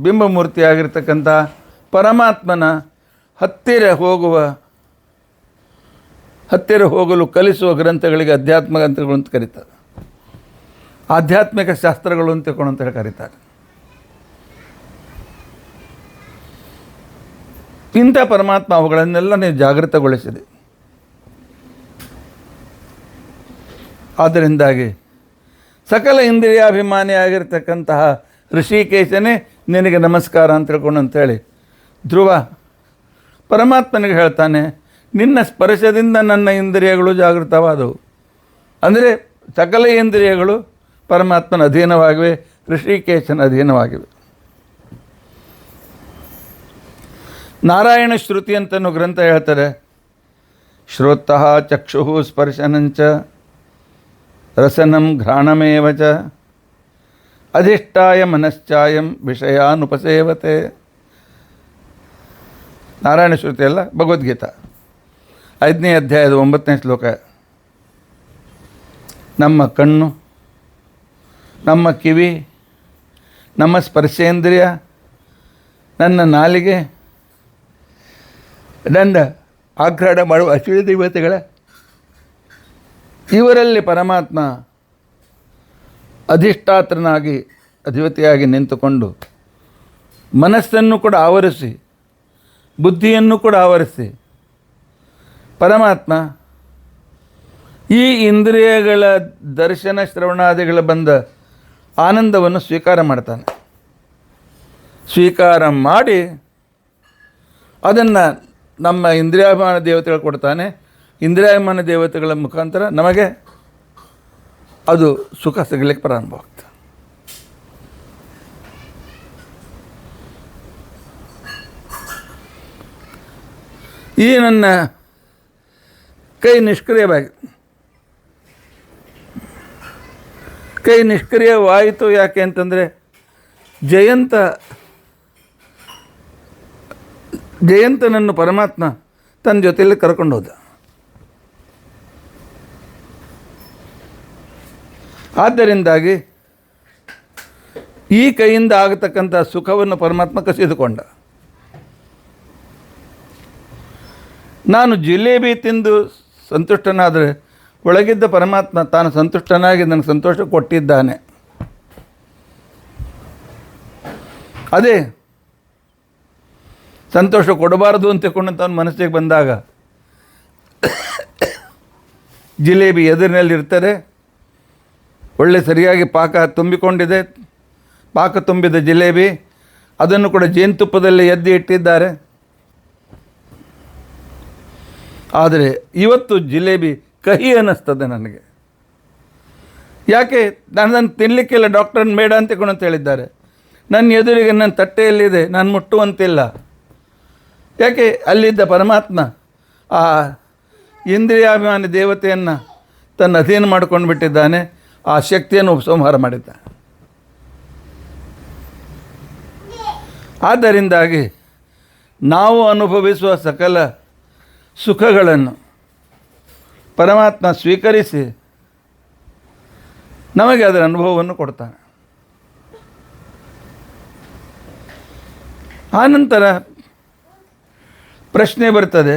ಬಿಂಬಮೂರ್ತಿಯಾಗಿರ್ತಕ್ಕಂಥ ಪರಮಾತ್ಮನ ಹತ್ತಿರ ಹೋಗಲು ಕಲಿಸುವ ಗ್ರಂಥಗಳಿಗೆ ಅಧ್ಯಾತ್ಮ ಗ್ರಂಥಗಳು ಅಂತ ಕರೀತಾರೆ. ಆಧ್ಯಾತ್ಮಿಕ ಶಾಸ್ತ್ರಗಳು ಅಂತ ಹೇಳಿ ಕರೀತಾರೆ. ಇಂಥ ಪರಮಾತ್ಮ ಅವುಗಳನ್ನೆಲ್ಲ ನೀವು ಜಾಗೃತಗೊಳಿಸಿದೆ. ಆದ್ದರಿಂದಾಗಿ ಸಕಲ ಇಂದ್ರಿಯಾಭಿಮಾನಿಯಾಗಿರ್ತಕ್ಕಂತಹ ಋಷಿಕೇಶನೇ ನಿನಗೆ ನಮಸ್ಕಾರ ಅಂತ ತಿಳ್ಕೊಂಡು ಅಂತೇಳಿ ಧ್ರುವ ಪರಮಾತ್ಮನಿಗೆ ಹೇಳ್ತಾನೆ, ನಿನ್ನ ಸ್ಪರ್ಶದಿಂದ ನನ್ನ ಇಂದ್ರಿಯಗಳು ಜಾಗೃತವಾದವು. ಅಂದರೆ ಸಕಲ ಇಂದ್ರಿಯಗಳು ಪರಮಾತ್ಮನ ಅಧೀನವಾಗಿವೆ, ಋಷಿಕೇಶನ ಅಧೀನವಾಗಿವೆ. ನಾರಾಯಣ ಶ್ರುತಿ ಅಂತನೂ ಗ್ರಂಥ ಹೇಳ್ತಾರೆ, ಶ್ರೋತಃ ಚಕ್ಷು ಸ್ಪರ್ಶನಂಚ ರಸನಂ ಘ್ರಾಣಮೇವ ಚ ಅಧಿಷ್ಠಾಯ ಮನಶ್ಚಾಯಂ ವಿಷಯಾನುಪಸೇವತೆ. ನಾರಾಯಣ ಶ್ರುತಿ ಅಲ್ಲ, ಭಗವದ್ಗೀತಾ 5ನೇ ಅಧ್ಯಾಯದ 9ನೇ ಶ್ಲೋಕ. ನಮ್ಮ ಕಣ್ಣು, ನಮ್ಮ ಕಿವಿ, ನಮ್ಮ ಸ್ಪರ್ಶೇಂದ್ರಿಯ, ನನ್ನ ನಾಲಿಗೆ, ನನ್ನ ಆಘ್ರಾಣ ಮಾಡುವ ಅಶ್ವಿನಿ ದೇವತೆಗಳ ಇವರಲ್ಲಿ ಪರಮಾತ್ಮ ಅಧಿಷ್ಠಾತ್ರನಾಗಿ ಅಧಿಪತಿಯಾಗಿ ನಿಂತುಕೊಂಡು ಮನಸ್ಸನ್ನು ಕೂಡ ಆವರಿಸಿ ಬುದ್ಧಿಯನ್ನು ಕೂಡ ಆವರಿಸಿ ಪರಮಾತ್ಮ ಈ ಇಂದ್ರಿಯಗಳ ದರ್ಶನ ಶ್ರವಣಾದಿಗಳ ಬಂದ ಆನಂದವನ್ನು ಸ್ವೀಕಾರ ಮಾಡ್ತಾನೆ. ಸ್ವೀಕಾರ ಮಾಡಿ ಅದನ್ನು ನಮ್ಮ ಇಂದ್ರಿಯಾಭಿಮಾನ ದೇವತೆಗಳು ಕೊಡ್ತಾನೆ. ಇಂದ್ರಿಯಾಭಿಮಾನ ದೇವತೆಗಳ ಮುಖಾಂತರ ನಮಗೆ ಅದು ಸುಖ ಸಿಗಲಿಕ್ಕೆ ಪ್ರಾರಂಭ ಆಗ್ತದೆ. ಈ ನನ್ನ ಕೈ ನಿಷ್ಕ್ರಿಯವಾಯಿತು. ಯಾಕೆ ಅಂತಂದರೆ ಜಯಂತನನ್ನು ಪರಮಾತ್ಮ ತನ್ನ ಜೊತೆಯಲ್ಲಿ ಕರ್ಕೊಂಡು ಹೋದ. ಆದ್ದರಿಂದಾಗಿ ಈ ಕೈಯಿಂದ ಆಗತಕ್ಕಂಥ ಸುಖವನ್ನು ಪರಮಾತ್ಮ ಕಸಿದುಕೊಂಡ. ನಾನು ಜಿಲೇಬಿ ತಿಂದು ಸಂತುಷ್ಟನಾದರೆ ಒಳಗಿದ್ದ ಪರಮಾತ್ಮ ತಾನು ಸಂತುಷ್ಟನಾಗಿ ನನಗೆ ಸಂತೋಷ ಕೊಟ್ಟಿದ್ದಾನೆ. ಅದೇ ಸಂತೋಷ ಕೊಡಬಾರದು ಅಂತ ತಿಳ್ಕೊಂಡಂತ ಅವನ ಮನಸ್ಸಿಗೆ ಬಂದಾಗ ಜಿಲೇಬಿ ಎದುರಿನಲ್ಲಿರ್ತಾರೆ. ಒಳ್ಳೆ ಸರಿಯಾಗಿ ಪಾಕ ತುಂಬಿಕೊಂಡಿದೆ. ಪಾಕ ತುಂಬಿದ ಜಿಲೇಬಿ ಅದನ್ನು ಕೂಡ ಜೇನುತುಪ್ಪದಲ್ಲಿ ಎದ್ದು ಇಟ್ಟಿದ್ದಾರೆ. ಆದರೆ ಇವತ್ತು ಜಿಲೇಬಿ ಕಹಿ ಅನ್ನಿಸ್ತದೆ ನನಗೆ. ಯಾಕೆ? ನಾನು ತಿನ್ನಲಿಕ್ಕಿಲ್ಲ, ಡಾಕ್ಟರ್ನ ಬೇಡ ಅಂತ ಹೇಳಿದ್ದಾರೆ. ನನ್ನ ಎದುರಿಗೆ ನನ್ನ ತಟ್ಟೆಯಲ್ಲಿದೆ, ನಾನು ಮುಟ್ಟುವಂತಿಲ್ಲ. ಯಾಕೆ? ಅಲ್ಲಿದ್ದ ಪರಮಾತ್ಮ ಆ ಇಂದ್ರಿಯಾಭಿಮಾನಿ ದೇವತೆಯನ್ನು ತನ್ನ ಅಧೀನ ಮಾಡ್ಕೊಂಡು ಬಿಟ್ಟಿದ್ದಾನೆ. ಆ ಶಕ್ತಿಯನ್ನು ಉಪಸಂಹಾರ ಮಾಡಿದ್ದಾನೆ. ಆದ್ದರಿಂದಾಗಿ ನಾವು ಅನುಭವಿಸುವ ಸಕಲ ಸುಖಗಳನ್ನು ಪರಮಾತ್ಮ ಸ್ವೀಕರಿಸಿ ನಮಗೆ ಅದರ ಅನುಭವವನ್ನು ಕೊಡ್ತಾನೆ. ಆನಂತರ ಪ್ರಶ್ನೆ ಬರ್ತದೆ,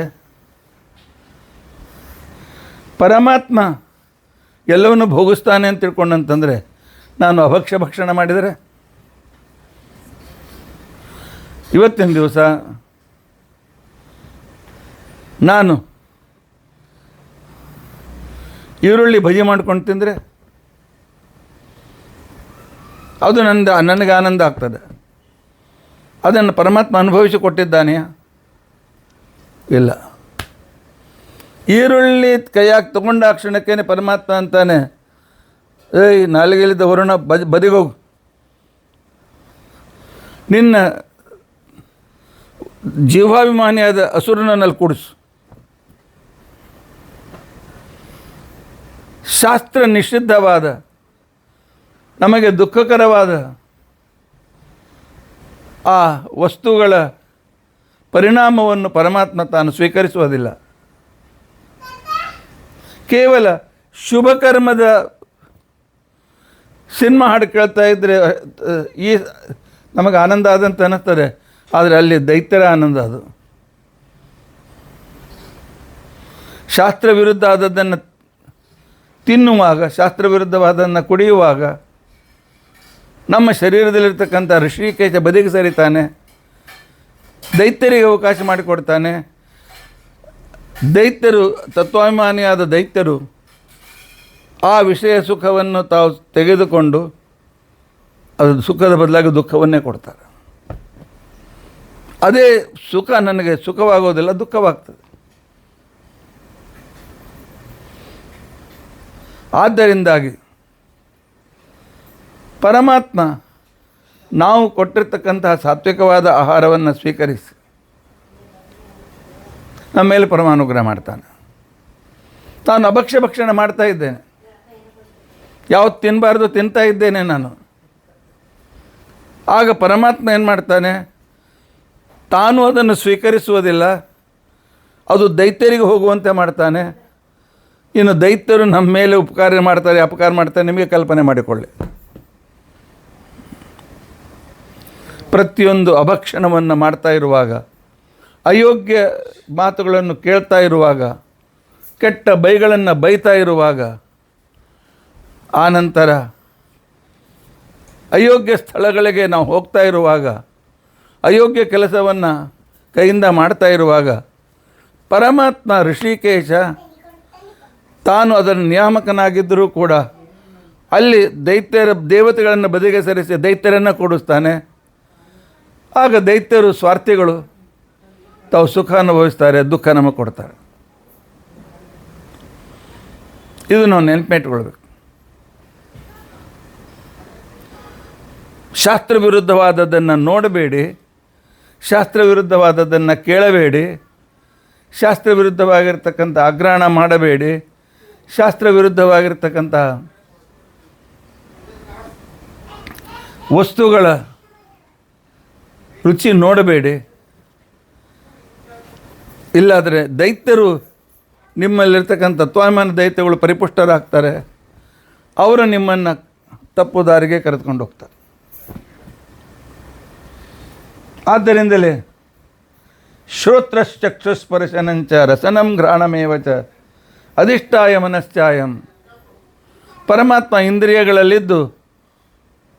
ಪರಮಾತ್ಮ ಎಲ್ಲವನ್ನು ಭೋಗಿಸ್ತಾನೆ ಅಂತ ತಿಳ್ಕೊಂಡಂತಂದರೆ ನಾನು ಅಭಕ್ಷ್ಯ ಭಕ್ಷಣ ಮಾಡಿದರೆ? ಇವತ್ತಿನ ದಿವಸ ನಾನು ಈರುಳ್ಳಿ ಭಜಿ ಮಾಡ್ಕೊಂಡು ತಿಂದರೆ ಅದು ನನಗೆ ಆನಂದ ಆಗ್ತದೆ. ಅದನ್ನು ಪರಮಾತ್ಮ ಅನುಭವಿಸಿ ಕೊಟ್ಟಿದ್ದಾನೆಯಾ? ಇಲ್ಲ. ಈರುಳ್ಳಿ ಕೈಯಾಗಿ ತಗೊಂಡ ಕ್ಷಣಕ್ಕೇನೆ ಪರಮಾತ್ಮ ಅಂತಾನೆ, ಏಯ್ ನಾಲಿಗೆಲಿದ್ದ ಹೊರಣ ಬದಿಗೋಗು, ನಿನ್ನ ಜೀವಾಭಿಮಾನಿಯಾದ ಅಸುರನಲ್ಲಿ ಕೂಡಿಸು. ಶಾಸ್ತ್ರ ನಿಷಿದ್ಧವಾದ ನಮಗೆ ದುಃಖಕರವಾದ ಆ ವಸ್ತುಗಳ ಪರಿಣಾಮವನ್ನು ಪರಮಾತ್ಮ ತಾನು ಸ್ವೀಕರಿಸುವುದಿಲ್ಲ. ಕೇವಲ ಶುಭ ಕರ್ಮದ ಸಿನಿಮಾ ಹಾಡು ಕೇಳ್ತಾ ಇದ್ದರೆ ಈ ನಮಗೆ ಆನಂದ ಆದಂತ ಅನ್ನಿಸ್ತದೆ. ಆದರೆ ಅಲ್ಲಿ ದೈತ್ಯರ ಆನಂದ ಅದು. ಶಾಸ್ತ್ರ ವಿರುದ್ಧ ಆದದ್ದನ್ನು ತಿನ್ನುವಾಗ, ಶಾಸ್ತ್ರ ವಿರುದ್ಧವಾದನ್ನು ಕುಡಿಯುವಾಗ ನಮ್ಮ ಶರೀರದಲ್ಲಿರ್ತಕ್ಕಂಥ ಋಷಿಕೇಶ ಬದಿಗೆ ಸರಿತಾನೆ, ದೈತ್ಯರಿಗೆ ಅವಕಾಶ ಮಾಡಿಕೊಡ್ತಾನೆ. ದೈತ್ಯರು, ತತ್ವಾಭಿಮಾನಿಯಾದ ದೈತ್ಯರು ಆ ವಿಷಯ ಸುಖವನ್ನು ತಾವು ತೆಗೆದುಕೊಂಡು ಅದು ಸುಖದ ಬದಲಾಗಿ ದುಃಖವನ್ನೇ ಕೊಡ್ತಾರೆ. ಅದೇ ಸುಖ ನನಗೆ ಸುಖವಾಗೋದಿಲ್ಲ, ದುಃಖವಾಗ್ತದೆ. ಆದ್ದರಿಂದಾಗಿ ಪರಮಾತ್ಮ ನಾವು ಕೊಟ್ಟಿರ್ತಕ್ಕಂತಹ ಸಾತ್ವಿಕವಾದ ಆಹಾರವನ್ನು ಸ್ವೀಕರಿಸಿ ನಮ್ಮ ಮೇಲೆ ಪರಮಾನುಗ್ರಹ ಮಾಡ್ತಾನೆ. ನಾನು ಅಭಕ್ಷ್ಯ ಭಕ್ಷಣ ಮಾಡ್ತಾ ಇದ್ದೇನೆ, ಯಾವತ್ತು ತಿನ್ನಬಾರ್ದು ತಿಂತಾ ಇದ್ದೇನೆ ನಾನು. ಆಗ ಪರಮಾತ್ಮ ಏನು ಮಾಡ್ತಾನೆ, ತಾನು ಅದನ್ನು ಸ್ವೀಕರಿಸುವುದಿಲ್ಲ, ಅದು ದೈತ್ಯರಿಗೆ ಹೋಗುವಂತೆ ಮಾಡ್ತಾನೆ. ಇನ್ನು ದೈತ್ಯರು ನಮ್ಮ ಮೇಲೆ ಉಪಕಾರ ಮಾಡ್ತಾರೆ ಅಪಕಾರ ಮಾಡ್ತಾರೆ, ನಿಮಗೆ ಕಲ್ಪನೆ ಮಾಡಿಕೊಳ್ಳಿ. ಪ್ರತಿಯೊಂದು ಅಭಕ್ಷಣವನ್ನು ಮಾಡ್ತಾ ಇರುವಾಗ, ಅಯೋಗ್ಯ ಮಾತುಗಳನ್ನು ಕೇಳ್ತಾ ಇರುವಾಗ, ಕೆಟ್ಟ ಬೈಗಳನ್ನು ಬೈತಾ ಇರುವಾಗ, ಆನಂತರ ಅಯೋಗ್ಯ ಸ್ಥಳಗಳಿಗೆ ನಾವು ಹೋಗ್ತಾ ಇರುವಾಗ, ಅಯೋಗ್ಯ ಕೆಲಸವನ್ನು ಕೈಯಿಂದ ಮಾಡ್ತಾ ಇರುವಾಗ, ಪರಮಾತ್ಮ ಋಷಿಕೇಶ ತಾನು ಅದರ ನಿಯಾಮಕನಾಗಿದ್ದರೂ ಕೂಡ ಅಲ್ಲಿ ದೇವತೆಗಳನ್ನು ಬದಿಗೆ ಸರಿಸಿ ದೈತ್ಯರನ್ನು ಕೂಡಿಸ್ತಾನೆ. ಆಗ ದೈತ್ಯರು ಸ್ವಾರ್ಥಿಗಳು, ತಾವು ಸುಖ ಅನುಭವಿಸ್ತಾರೆ, ದುಃಖ ನಮಗೆ ಕೊಡ್ತಾರೆ. ಇದು ನಾವು ನೆನಪಿಟ್ಕೊಳ್ಬೇಕು. ಶಾಸ್ತ್ರ ವಿರುದ್ಧವಾದದ್ದನ್ನು ನೋಡಬೇಡಿ, ಶಾಸ್ತ್ರ ವಿರುದ್ಧವಾದದ್ದನ್ನು ಕೇಳಬೇಡಿ, ಶಾಸ್ತ್ರ ವಿರುದ್ಧವಾಗಿರ್ತಕ್ಕಂಥ ಅಗ್ರಹಣ ಮಾಡಬೇಡಿ, ಶಾಸ್ತ್ರ ವಿರುದ್ಧವಾಗಿರ್ತಕ್ಕಂಥ ವಸ್ತುಗಳ ರುಚಿ ನೋಡಬೇಡಿ. ಇಲ್ಲಾದರೆ ದೈತ್ಯರು, ನಿಮ್ಮಲ್ಲಿರ್ತಕ್ಕಂಥ ತತ್ವಾಭಿಮಾನ ದೈತ್ಯಗಳು ಪರಿಪುಷ್ಟರಾಗ್ತಾರೆ, ಅವರು ನಿಮ್ಮನ್ನು ತಪ್ಪು ದಾರಿಗೆ ಕರೆದುಕೊಂಡು ಹೋಗ್ತಾರೆ. ಆದ್ದರಿಂದಲೇ ಶ್ರೋತ್ರಶ್ಚಕ್ಷುಸ್ಪರ್ಶನಂಚ ರಸನಂ ಘ್ರಾಣಮೇವಚ ಅಧಿಷ್ಠಾಯ ಮನಶ್ಚಾಯಂ. ಪರಮಾತ್ಮ ಇಂದ್ರಿಯಗಳಲ್ಲಿದ್ದು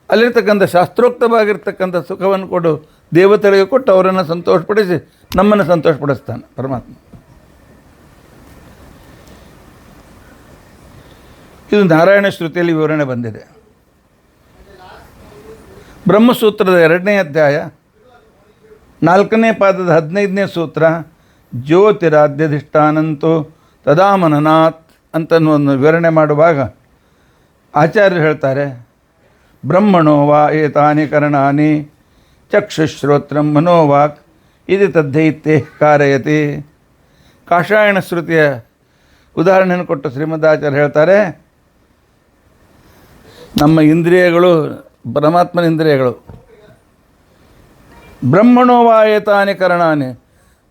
ಅಲ್ಲಿರ್ತಕ್ಕಂಥ ಶಾಸ್ತ್ರೋಕ್ತವಾಗಿರ್ತಕ್ಕಂಥ ಸುಖವನ್ನು ಕೊಡು ದೇವತೆಗಳಿಗೆ ಕೊಟ್ಟು ಅವರನ್ನು ಸಂತೋಷಪಡಿಸಿ ನಮ್ಮನ್ನು ಸಂತೋಷಪಡಿಸ್ತಾನೆ ಪರಮಾತ್ಮ. ಇದು ನಾರಾಯಣ ಶ್ರುತಿಯಲ್ಲಿ ವಿವರಣೆ ಬಂದಿದೆ. ಬ್ರಹ್ಮಸೂತ್ರದ 2ನೇ ಅಧ್ಯಾಯ 4ನೇ ಪಾದದ 15ನೇ ಸೂತ್ರ, ಜ್ಯೋತಿರಾದ್ಯಧಿಷ್ಠಾನಂತೂ ತದಾ ಮನನಾತ್ ಅಂತನ್ನುವನ್ನು ವಿವರಣೆ ಮಾಡುವಾಗ ಆಚಾರ್ಯರು ಹೇಳ್ತಾರೆ, ಬ್ರಹ್ಮಣೋ ವಾ ಏತಾನಿ ಕರಣಾನಿ ಚಕ್ಷುಶ್ರೋತ್ರಂ ಮನೋವಾಕ್ ಇದು ತದ್ದೈತ್ಯೆ ಕಾರಯತಿ. ಕಾಷಾಯಣ ಶ್ರುತಿಯ ಉದಾಹರಣೆಯನ್ನು ಕೊಟ್ಟು ಶ್ರೀಮದಾಚಾರ್ಯ ಹೇಳ್ತಾರೆ, ನಮ್ಮ ಇಂದ್ರಿಯಗಳು ಪರಮಾತ್ಮನ ಇಂದ್ರಿಯಗಳು. ಬ್ರಹ್ಮಣೋವಾಯತಾನಿ ಕರಣಾನಿ,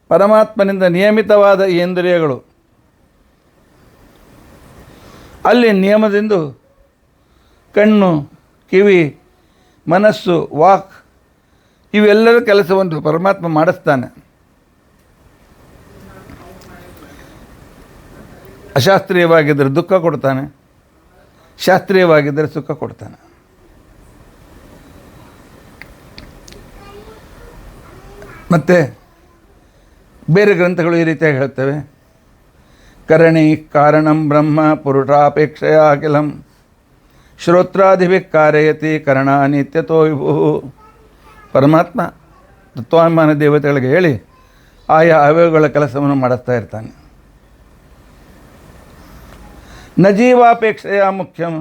ಪರಮಾತ್ಮನಿಂದ ನಿಯಮಿತವಾದ ಈ ಇಂದ್ರಿಯಗಳು. ಅಲ್ಲಿ ನಿಯಮದಿಂದ ಕಣ್ಣು, ಕಿವಿ, ಮನಸ್ಸು, ವಾಕ್ ಇವೆಲ್ಲರ ಕೆಲಸವನ್ನು ಪರಮಾತ್ಮ ಮಾಡಿಸ್ತಾನೆ. ಅಶಾಸ್ತ್ರೀಯವಾಗಿದ್ದರೆ ದುಃಖ ಕೊಡ್ತಾನೆ, ಶಾಸ್ತ್ರೀಯವಾಗಿದ್ದರೆ ಸುಖ ಕೊಡ್ತಾನೆ. ಮತ್ತು ಬೇರೆ ಗ್ರಂಥಗಳು ಈ ರೀತಿಯಾಗಿ ಹೇಳ್ತವೆ, ಕರಣಿ ಕಾರಣಂ ಬ್ರಹ್ಮ ಪುರುಷಾಪೇಕ್ಷೆಯ ಅಖಿಲಂ ಶ್ರೋತ್ರಾದಿಭಿಃ ಕಾರಯತಿ ಕರಣಾನಿ ಇತ್ಯತೋ ವಿಭು. ಪರಮಾತ್ಮ ತತ್ವಾಭಿಮಾನ ದೇವತೆಗಳಿಗೆ ಹೇಳಿ ಆಯಾ ಅವಯವಗಳ ಕೆಲಸವನ್ನು ಮಾಡಿಸ್ತಾ ಇರ್ತಾನೆ. ನ ಜೀವಾಪೇಕ್ಷೆಯ ಮುಖ್ಯಂ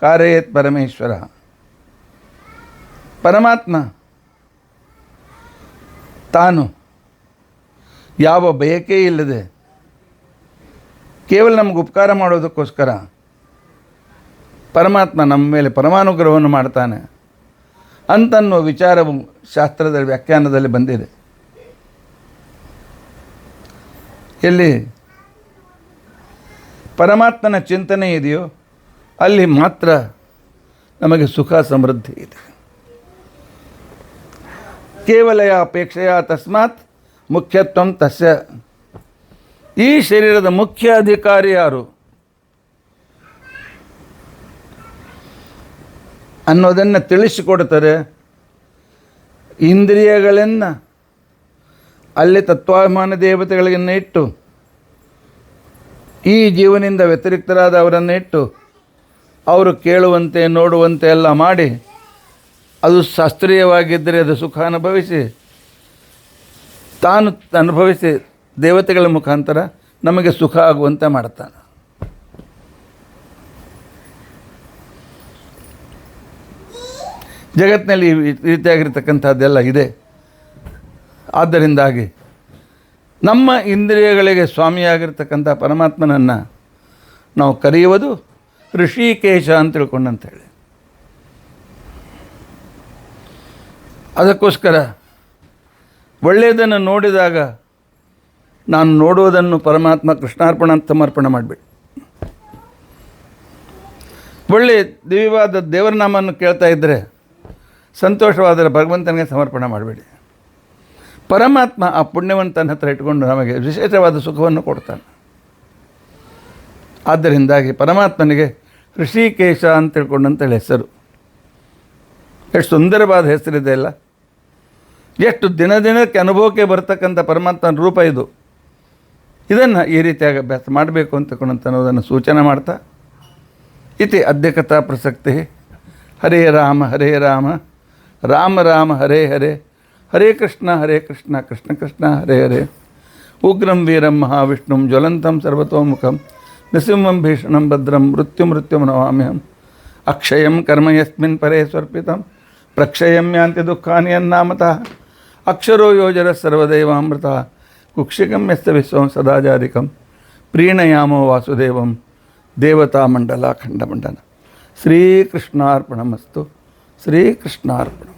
ಕಾರಯೇತ್ ಪರಮೇಶ್ವರ. ಪರಮಾತ್ಮ ತಾನು ಯಾವ ಬಯಕೆ ಇಲ್ಲದೆ ಕೇವಲ ನಮಗೆ ಉಪಕಾರ ಮಾಡೋದಕ್ಕೋಸ್ಕರ ಪರಮಾತ್ಮ ನಮ್ಮ ಮೇಲೆ ಪರಮಾನುಗ್ರಹವನ್ನು ಮಾಡ್ತಾನೆ ಅಂತನ್ನೋ ವಿಚಾರವು ಶಾಸ್ತ್ರದ ವ್ಯಾಖ್ಯಾನದಲ್ಲಿ ಬಂದಿದೆ. ಎಲ್ಲಿ ಪರಮಾತ್ಮನ ಚಿಂತನೆ ಇದೆಯೋ ಅಲ್ಲಿ ಮಾತ್ರ ನಮಗೆ ಸುಖ ಸಮೃದ್ಧಿ ಇದೆ. ಕೇವಲ ಅಪೇಕ್ಷೆಯ ತಸ್ಮಾತ್ ಮುಖ್ಯತ್ವಂ ತಸ್ಯ. ಈ ಶರೀರದ ಮುಖ್ಯ ಅಧಿಕಾರಿ ಯಾರು ಅನ್ನೋದನ್ನು ತಿಳಿಸಿಕೊಡ್ತಾರೆ. ಇಂದ್ರಿಯಗಳನ್ನು ಅಲ್ಲಿ ತತ್ವಾಭಿಮಾನ ದೇವತೆಗಳಿಗನ್ನು ಇಟ್ಟು, ಈ ಜೀವನಿಂದ ವ್ಯತಿರಿಕ್ತರಾದ ಅವರನ್ನು ಇಟ್ಟು ಅವರು ಕೇಳುವಂತೆ ನೋಡುವಂತೆ ಎಲ್ಲ ಮಾಡಿ, ಅದು ಶಾಸ್ತ್ರೀಯವಾಗಿದ್ದರೆ ಅದು ಸುಖ ಅನುಭವಿಸಿ, ತಾನು ಅನುಭವಿಸಿ ದೇವತೆಗಳ ಮುಖಾಂತರ ನಮಗೆ ಸುಖ ಆಗುವಂತೆ ಮಾಡ್ತಾನೆ. ಜಗತ್ತಿನಲ್ಲಿ ಈ ರೀತಿಯಾಗಿರ್ತಕ್ಕಂಥದ್ದೆಲ್ಲ ಇದೆ. ಆದ್ದರಿಂದಾಗಿ ನಮ್ಮ ಇಂದ್ರಿಯಗಳಿಗೆ ಸ್ವಾಮಿಯಾಗಿರ್ತಕ್ಕಂಥ ಪರಮಾತ್ಮನನ್ನು ನಾವು ಕರೆಯುವುದು ಋಷಿಕೇಶ ಅಂತ ತಿಳ್ಕೊಂಡಂತೇಳಿ. ಅದಕ್ಕೋಸ್ಕರ ಒಳ್ಳೆಯದನ್ನು ನೋಡಿದಾಗ ನಾನು ನೋಡುವುದನ್ನು ಪರಮಾತ್ಮ ಕೃಷ್ಣಾರ್ಪಣ ಅಂತ ಸಮರ್ಪಣೆ ಮಾಡಿಬಿಡಿ. ಒಳ್ಳೆಯ ದಿವ್ಯವಾದ ದೇವರ ನಾಮವನ್ನು ಕೇಳ್ತಾ ಇದ್ದರೆ ಸಂತೋಷವಾದರೆ ಭಗವಂತನಿಗೆ ಸಮರ್ಪಣೆ ಮಾಡಬೇಡಿ. ಪರಮಾತ್ಮ ಆ ಪುಣ್ಯವನ್ನು ತನ್ನ ಹತ್ರ ಇಟ್ಕೊಂಡು ನಮಗೆ ವಿಶೇಷವಾದ ಸುಖವನ್ನು ಕೊಡ್ತಾನೆ. ಆದ್ದರಿಂದಾಗಿ ಪರಮಾತ್ಮನಿಗೆ ಋಷಿಕೇಶ ಅಂತ ತಿಳ್ಕೊಂಡಂತೇಳಿ ಹೆಸರು. ಎಷ್ಟು ಸುಂದರವಾದ ಹೆಸರಿದೆ ಅಲ್ಲ. ಎಷ್ಟು ದಿನಕ್ಕೆ ಅನುಭವಕ್ಕೆ ಬರ್ತಕ್ಕಂಥ ಪರಮಾತ್ಮನ ರೂಪ ಇದು. ಇದನ್ನು ಈ ರೀತಿಯಾಗಿ ಅಭ್ಯಾಸ ಮಾಡಬೇಕು ಅಂತ ಅನ್ನೋದನ್ನು ಸೂಚನೆ ಮಾಡ್ತಾ ಇತಿ ಅದ್ಯ ಕಥಾ ಪ್ರಸಕ್ತಿ. ಹರೇ ರಾಮ ರಾಮ ರಾಮ ಹರೇ ಹರೇ, ಹರೇ ಕೃಷ್ಣ ಕೃಷ್ಣ ಕೃಷ್ಣ ಹರೇ ಹರೇ. ಉಗ್ರಂ ವೀರಂ ಮಹಾವಿಷ್ಣುಂ ಜ್ವಲಂತಂ ಸರ್ವತೋಮುಖಂ ನೃಸಿಂಹಂ ಭೀಷಣಂ ಭದ್ರಂ ಮೃತ್ಯುಂ ನಮಾಮ್ಯಹಂ. ಅಕ್ಷಯಂ ಕರ್ಮ ಯಸ್ಮಿನ್ ಪರೇ ಸ್ವರ್ಪಿತಂ ಪ್ರಕ್ಷಯಂ ಯಾಂತಿ ದುಃಖಾನಿ ಯನ್ನಾಮತಃ. ಅಕ್ಷರೋ ಯೋಜರ ಸರ್ವದೇವಾಮೃತ ಕುಕ್ಷಿಕಂ ಯಸ್ಯ ವಿಶ್ವಂ ಸದಾಚಾರಿಕಂ. ಪ್ರೀಣಯಾಮೋ ವಾಸುದೇವಂ ದೇವತಾಮಂಡಲ ಖಂಡಮಂಡನ. ಶ್ರೀಕೃಷ್ಣಾರ್ಪಣಮಸ್ತು. ಶ್ರೀಕೃಷ್ಣಾರ್ಪಣ.